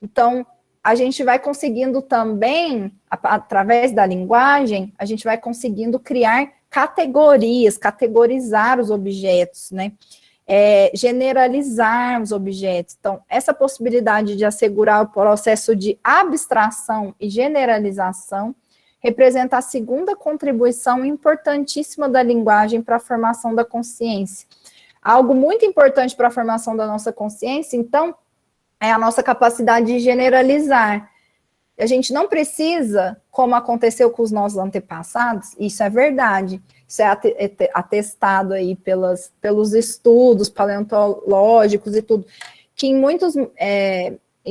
Então, a gente vai conseguindo também, através da linguagem, a gente vai conseguindo criar categorias, categorizar os objetos, né? Generalizar os objetos. Então, essa possibilidade de assegurar o processo de abstração e generalização representa a segunda contribuição importantíssima da linguagem para a formação da consciência. Algo muito importante para a formação da nossa consciência, então, é a nossa capacidade de generalizar. A gente não precisa, como aconteceu com os nossos antepassados, isso é verdade, isso é atestado aí pelos estudos paleontológicos e tudo, que em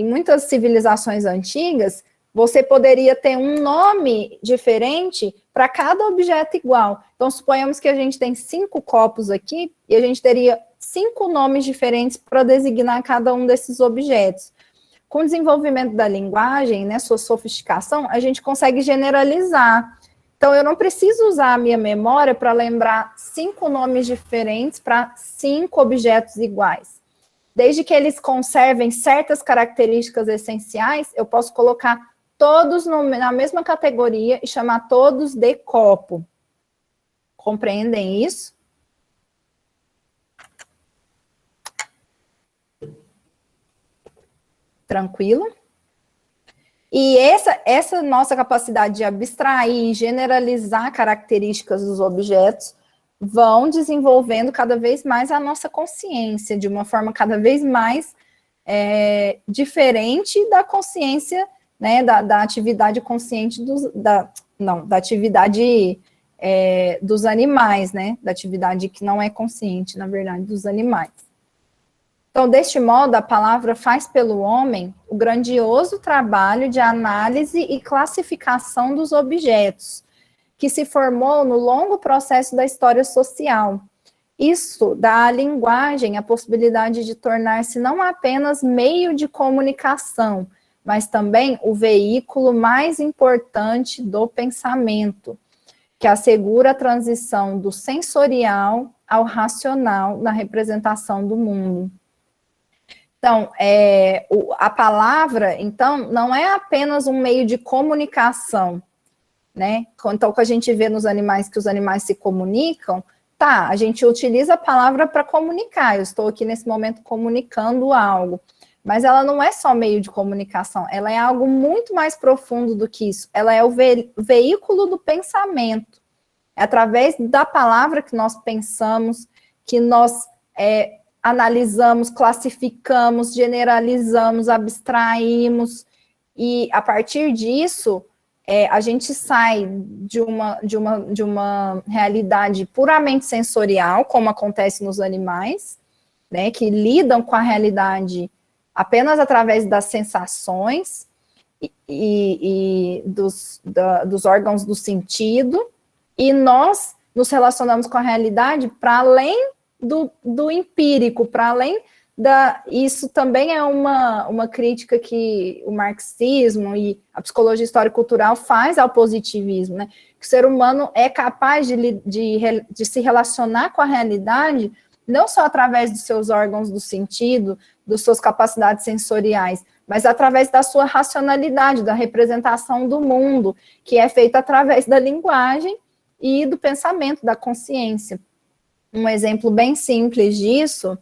muitas civilizações antigas, você poderia ter um nome diferente para cada objeto igual. Então, suponhamos que a gente tem 5 copos aqui, e a gente teria 5 nomes diferentes para designar cada um desses objetos. Com o desenvolvimento da linguagem, né, sua sofisticação, a gente consegue generalizar. Então, eu não preciso usar a minha memória para lembrar 5 nomes diferentes para 5 objetos iguais. Desde que eles conservem certas características essenciais, eu posso colocar todos na mesma categoria e chamar todos de copo. Compreendem isso? Tranquilo? E essa nossa capacidade de abstrair e generalizar características dos objetos vão desenvolvendo cada vez mais a nossa consciência, de uma forma cada vez mais diferente da consciência, né, da atividade consciente da atividade dos animais, né, da atividade que não é consciente, na verdade, dos animais. Então, deste modo, a palavra faz pelo homem o grandioso trabalho de análise e classificação dos objetos, que se formou no longo processo da história social. Isso dá à linguagem a possibilidade de tornar-se não apenas meio de comunicação, mas também o veículo mais importante do pensamento, que assegura a transição do sensorial ao racional na representação do mundo. Então, a palavra, então, não é apenas um meio de comunicação, né? Então, o que a gente vê nos animais, que os animais se comunicam, tá, a gente utiliza a palavra para comunicar, eu estou aqui nesse momento comunicando algo, mas ela não é só meio de comunicação, ela é algo muito mais profundo do que isso, ela é o veículo do pensamento, é através da palavra que nós pensamos, que nós analisamos, classificamos, generalizamos, abstraímos, e a partir disso, a gente sai de uma realidade puramente sensorial, como acontece nos animais, né, que lidam com a realidade apenas através das sensações e dos órgãos do sentido, e nós nos relacionamos com a realidade para além do empírico, para além isso também é uma crítica que o marxismo e a psicologia histórico-cultural faz ao positivismo, né? Que o ser humano é capaz de se relacionar com a realidade não só através dos seus órgãos do sentido, das suas capacidades sensoriais, mas através da sua racionalidade, da representação do mundo, que é feita através da linguagem e do pensamento, da consciência. Um exemplo bem simples disso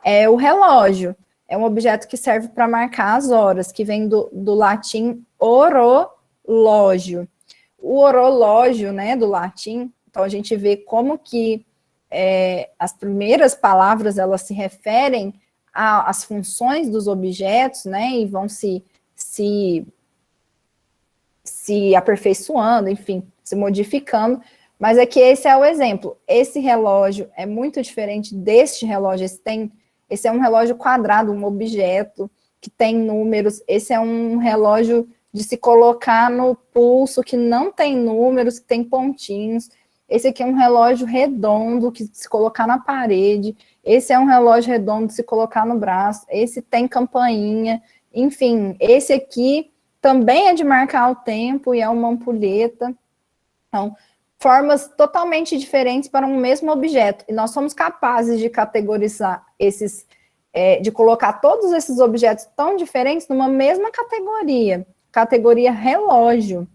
é o relógio. É um objeto que serve para marcar as horas, que vem do latim orológio. O orológio, né, do latim, então a gente vê como que as primeiras palavras, elas se referem às funções dos objetos, né, e vão se aperfeiçoando, enfim, se modificando, Mas é que esse é o exemplo. Esse relógio é muito diferente deste relógio. Esse é um relógio quadrado, um objeto que tem números. Esse é um relógio de se colocar no pulso, que não tem números, que tem pontinhos. Esse aqui é um relógio redondo, que se colocar na parede. Esse é um relógio redondo de se colocar no braço. Esse tem campainha. Enfim, esse aqui também é de marcar o tempo e é uma ampulheta. Então, formas totalmente diferentes para um mesmo objeto. E nós somos capazes de categorizar de colocar todos esses objetos tão diferentes numa mesma categoria relógio,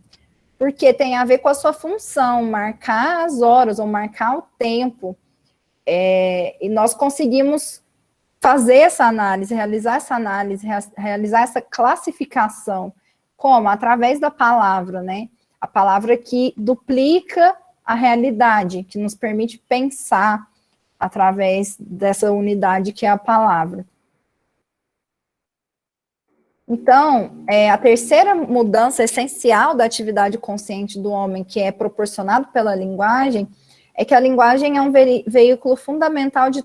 porque tem a ver com a sua função, marcar as horas ou marcar o tempo. E nós conseguimos fazer essa análise, realizar essa classificação. Como? Através da palavra, né? A palavra que duplica a realidade, que nos permite pensar através dessa unidade que é a palavra. Então, a terceira mudança essencial da atividade consciente do homem, que é proporcionado pela linguagem, é que a linguagem é um veículo fundamental de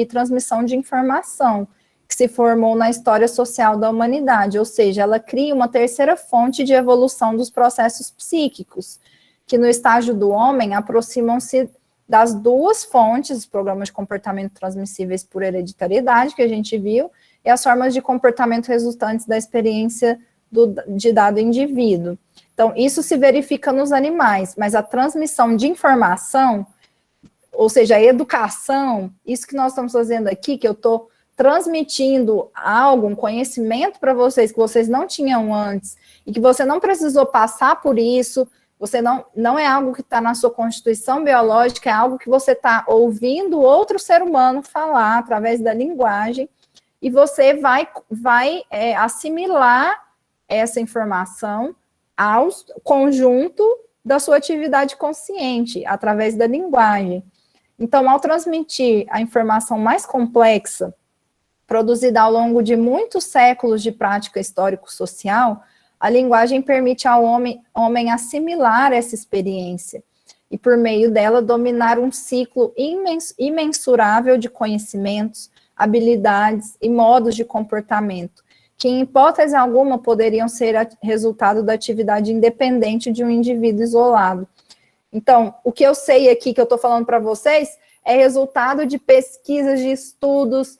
transmissão de informação, que se formou na história social da humanidade, ou seja, ela cria uma terceira fonte de evolução dos processos psíquicos, que no estágio do homem aproximam-se das duas fontes, os programas de comportamento transmissíveis por hereditariedade, que a gente viu, e as formas de comportamento resultantes da experiência de dado indivíduo. Então, isso se verifica nos animais, mas a transmissão de informação, ou seja, a educação, isso que nós estamos fazendo aqui, que eu estou transmitindo algo, um conhecimento para vocês que vocês não tinham antes, e que você não precisou passar por isso, você não é algo que está na sua constituição biológica, é algo que você está ouvindo outro ser humano falar através da linguagem, e você vai assimilar essa informação ao conjunto da sua atividade consciente, através da linguagem. Então, ao transmitir a informação mais complexa, produzida ao longo de muitos séculos de prática histórico-social, a linguagem permite ao homem assimilar essa experiência e, por meio dela, dominar um ciclo imensurável de conhecimentos, habilidades e modos de comportamento, que, em hipótese alguma, poderiam ser resultado da atividade independente de um indivíduo isolado. Então, o que eu sei aqui, que eu estou falando para vocês, é resultado de pesquisas, de estudos,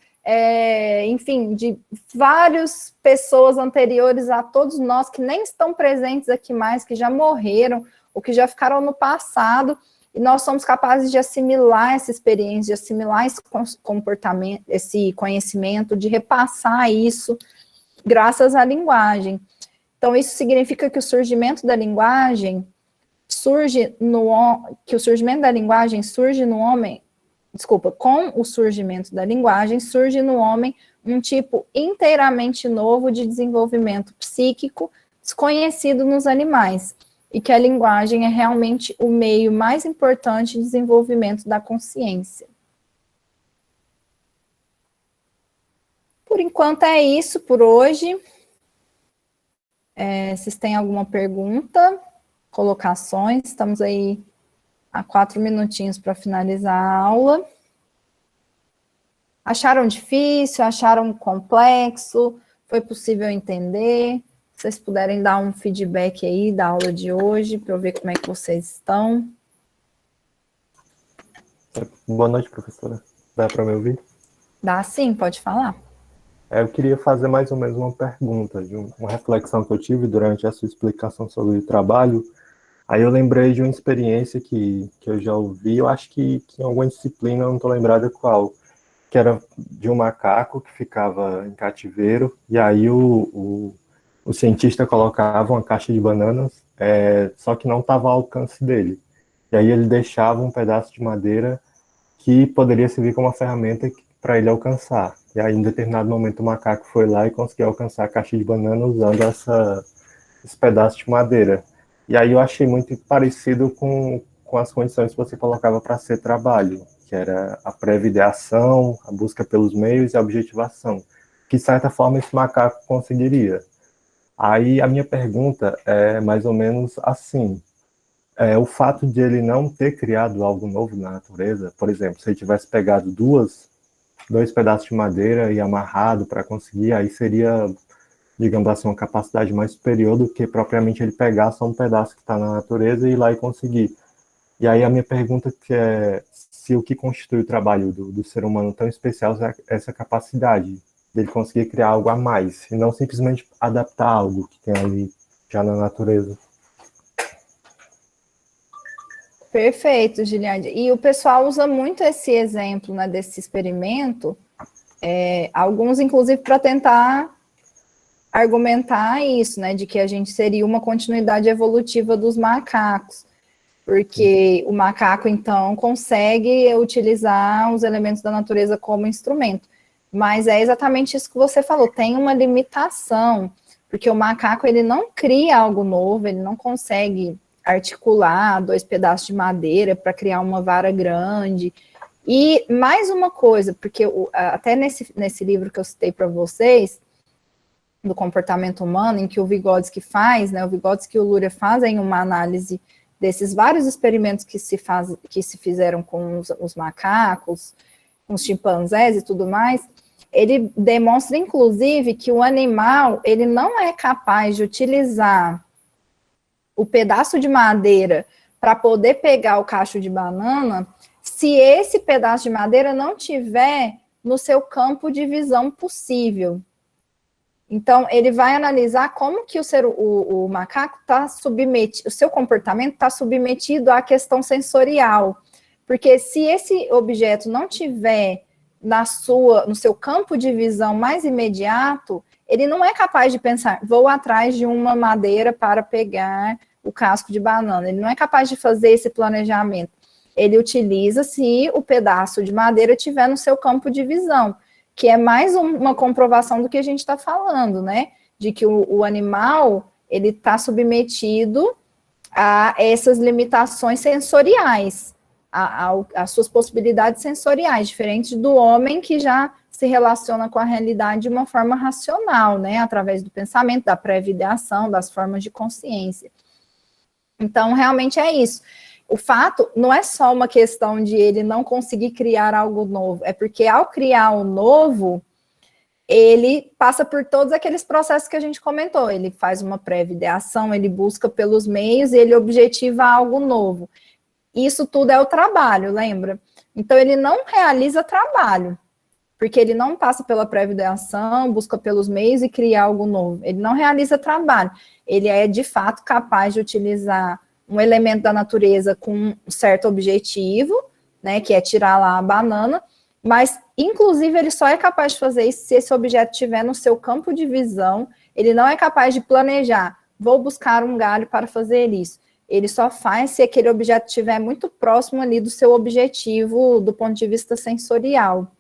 enfim, de várias pessoas anteriores a todos nós, que nem estão presentes aqui mais, que já morreram, ou que já ficaram no passado, e nós somos capazes de assimilar essa experiência, de assimilar esse comportamento, esse conhecimento, de repassar isso, graças à linguagem. Então, isso significa que o surgimento da linguagem surge no homem, com o surgimento da linguagem, surge no homem um tipo inteiramente novo de desenvolvimento psíquico, desconhecido nos animais, e que a linguagem é realmente o meio mais importante de desenvolvimento da consciência. Por enquanto é isso por hoje. Vocês têm alguma pergunta, colocações? Estamos aí há 4 minutinhos para finalizar a aula. Acharam difícil? Acharam complexo? Foi possível entender? Se vocês puderem dar um feedback aí da aula de hoje, para eu ver como é que vocês estão. Boa noite, professora. Dá para me ouvir? Dá sim, pode falar. Eu queria fazer mais ou menos uma pergunta, de uma reflexão que eu tive durante a sua explicação sobre o trabalho. Aí eu lembrei de uma experiência que eu já ouvi, eu acho que em alguma disciplina, eu não estou lembrada qual, que era de um macaco que ficava em cativeiro, e aí o cientista colocava uma caixa de bananas, só que não estava ao alcance dele. E aí ele deixava um pedaço de madeira que poderia servir como uma ferramenta para ele alcançar. E aí, em determinado momento, o macaco foi lá e conseguiu alcançar a caixa de banana usando esse pedaço de madeira. E aí eu achei muito parecido com as condições que você colocava para ser trabalho, que era a pré-ideação, a busca pelos meios e a objetivação, que, de certa forma, esse macaco conseguiria. Aí a minha pergunta é mais ou menos assim. o fato de ele não ter criado algo novo na natureza, por exemplo, se ele tivesse pegado dois pedaços de madeira e amarrado para conseguir, aí seria, digamos assim, uma capacidade mais superior do que propriamente ele pegar só um pedaço que está na natureza e ir lá e conseguir. E aí a minha pergunta que é se o que constitui o trabalho do ser humano tão especial é essa capacidade dele conseguir criar algo a mais, e não simplesmente adaptar algo que tem ali já na natureza. Perfeito, Giliane. E o pessoal usa muito esse exemplo, né, desse experimento, alguns, inclusive, para tentar argumentar isso, né, de que a gente seria uma continuidade evolutiva dos macacos, porque o macaco, então, consegue utilizar os elementos da natureza como instrumento. Mas é exatamente isso que você falou, tem uma limitação, porque o macaco, ele não cria algo novo, ele não consegue articular dois pedaços de madeira para criar uma vara grande. E mais uma coisa, porque até nesse livro que eu citei para vocês, do comportamento humano, em que o Vygotsky faz, né, o Vygotsky e o Luria fazem uma análise desses vários experimentos que se fizeram com os macacos, com os chimpanzés e tudo mais, ele demonstra, inclusive, que o animal, ele não é capaz de utilizar o pedaço de madeira para poder pegar o cacho de banana, se esse pedaço de madeira não tiver no seu campo de visão possível. Então, ele vai analisar como que o macaco está submetido, o seu comportamento está submetido à questão sensorial. Porque se esse objeto não tiver no seu campo de visão mais imediato, ele não é capaz de pensar, vou atrás de uma madeira para pegar o casco de banana. Ele não é capaz de fazer esse planejamento. Ele utiliza se o pedaço de madeira estiver no seu campo de visão, que é mais uma comprovação do que a gente está falando, né? De que o animal, ele está submetido a essas limitações sensoriais, às suas possibilidades sensoriais, diferente do homem que já se relaciona com a realidade de uma forma racional, né? Através do pensamento, da pré-ideação, das formas de consciência. Então, realmente é isso. O fato não é só uma questão de ele não conseguir criar algo novo, é porque ao criar o novo, ele passa por todos aqueles processos que a gente comentou. Ele faz uma pré-ideação, ele busca pelos meios e ele objetiva algo novo. Isso tudo é o trabalho, lembra? Então, ele não realiza trabalho, porque ele não passa pela pré-ideação, busca pelos meios e cria algo novo. Ele não realiza trabalho. Ele é, de fato, capaz de utilizar um elemento da natureza com um certo objetivo, né, que é tirar lá a banana, mas, inclusive, ele só é capaz de fazer isso se esse objeto estiver no seu campo de visão. Ele não é capaz de planejar, vou buscar um galho para fazer isso. Ele só faz se aquele objeto estiver muito próximo ali do seu objetivo do ponto de vista sensorial.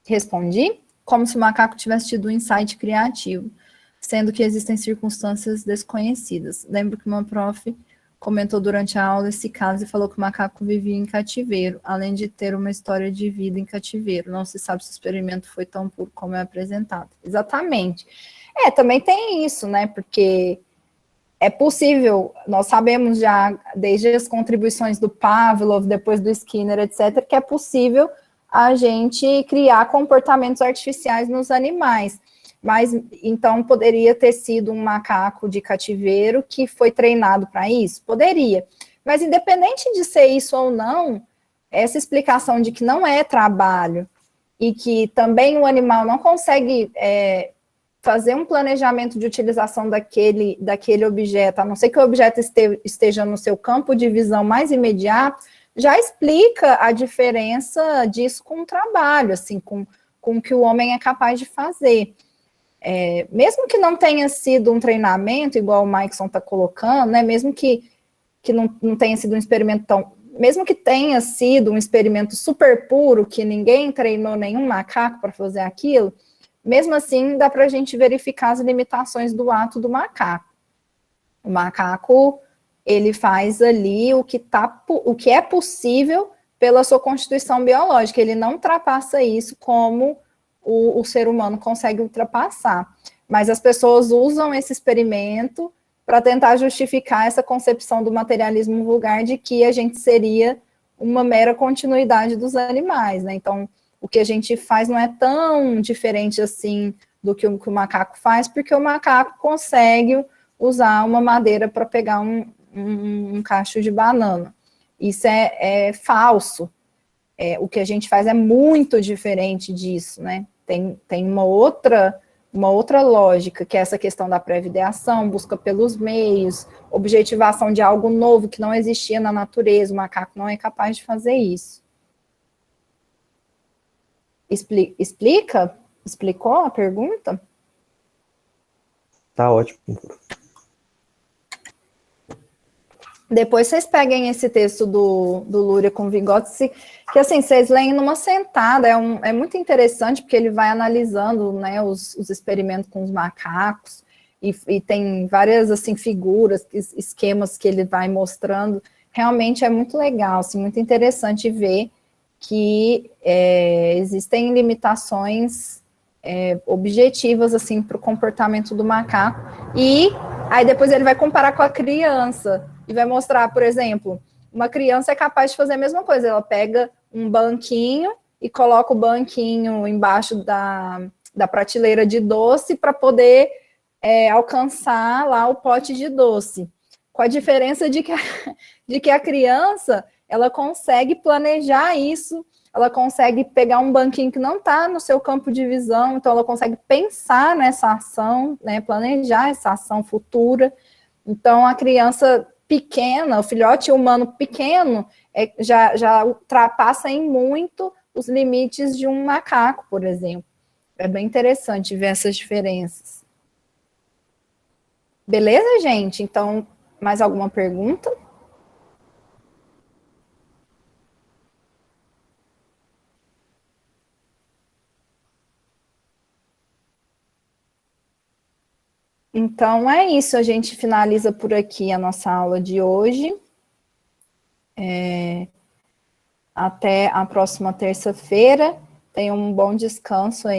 Respondi? Como se o macaco tivesse tido um insight criativo, sendo que existem circunstâncias desconhecidas. Lembro que uma prof comentou durante a aula esse caso e falou que o macaco vivia em cativeiro, além de ter uma história de vida em cativeiro. Não se sabe se o experimento foi tão puro como é apresentado. Exatamente. Também tem isso, né? Porque é possível, nós sabemos já, desde as contribuições do Pavlov, depois do Skinner, etc., que é possível a gente criar comportamentos artificiais nos animais. Mas, então, poderia ter sido um macaco de cativeiro que foi treinado para isso? Poderia. Mas, independente de ser isso ou não, essa explicação de que não é trabalho e que também o animal não consegue fazer um planejamento de utilização daquele objeto, a não ser que o objeto esteja no seu campo de visão mais imediato, já explica a diferença disso com o trabalho, assim, com o que o homem é capaz de fazer. Mesmo que não tenha sido um treinamento, igual o Maikson está colocando, né, mesmo que não tenha sido um experimento mesmo que tenha sido um experimento super puro, que ninguém treinou nenhum macaco para fazer aquilo, mesmo assim dá para a gente verificar as limitações do ato do macaco. O macaco, ele faz ali o que é possível pela sua constituição biológica, ele não ultrapassa isso como o ser humano consegue ultrapassar. Mas as pessoas usam esse experimento para tentar justificar essa concepção do materialismo vulgar de que a gente seria uma mera continuidade dos animais, né? Então, o que a gente faz não é tão diferente assim do que o macaco faz, porque o macaco consegue usar uma madeira para pegar um cacho de banana. Isso é falso. O que a gente faz é muito diferente disso, né? Tem uma outra lógica, que é essa questão da pré-ideação, busca pelos meios, objetivação de algo novo que não existia na natureza. O macaco não é capaz de fazer isso. Explica? Explicou a pergunta? Tá ótimo. Depois vocês peguem esse texto do Luria com Vygotsky, que assim, vocês leem numa sentada, é muito interessante, porque ele vai analisando, né, os experimentos com os macacos, e tem várias assim, figuras, esquemas que ele vai mostrando. Realmente é muito legal, assim, muito interessante ver que existem limitações objetivas assim, para o comportamento do macaco, e aí depois ele vai comparar com a criança, e vai mostrar, por exemplo, uma criança é capaz de fazer a mesma coisa, ela pega um banquinho e coloca o banquinho embaixo da prateleira de doce para poder alcançar lá o pote de doce, com a diferença de que a criança, ela consegue planejar isso, ela consegue pegar um banquinho que não está no seu campo de visão, então ela consegue pensar nessa ação, né, planejar essa ação futura. Então, a criança pequena, o filhote humano pequeno, já ultrapassa em muito os limites de um macaco, por exemplo. É bem interessante ver essas diferenças. Beleza, gente? Então, mais alguma pergunta? Então, é isso. A gente finaliza por aqui a nossa aula de hoje. Até a próxima terça-feira. Tenham um bom descanso aí.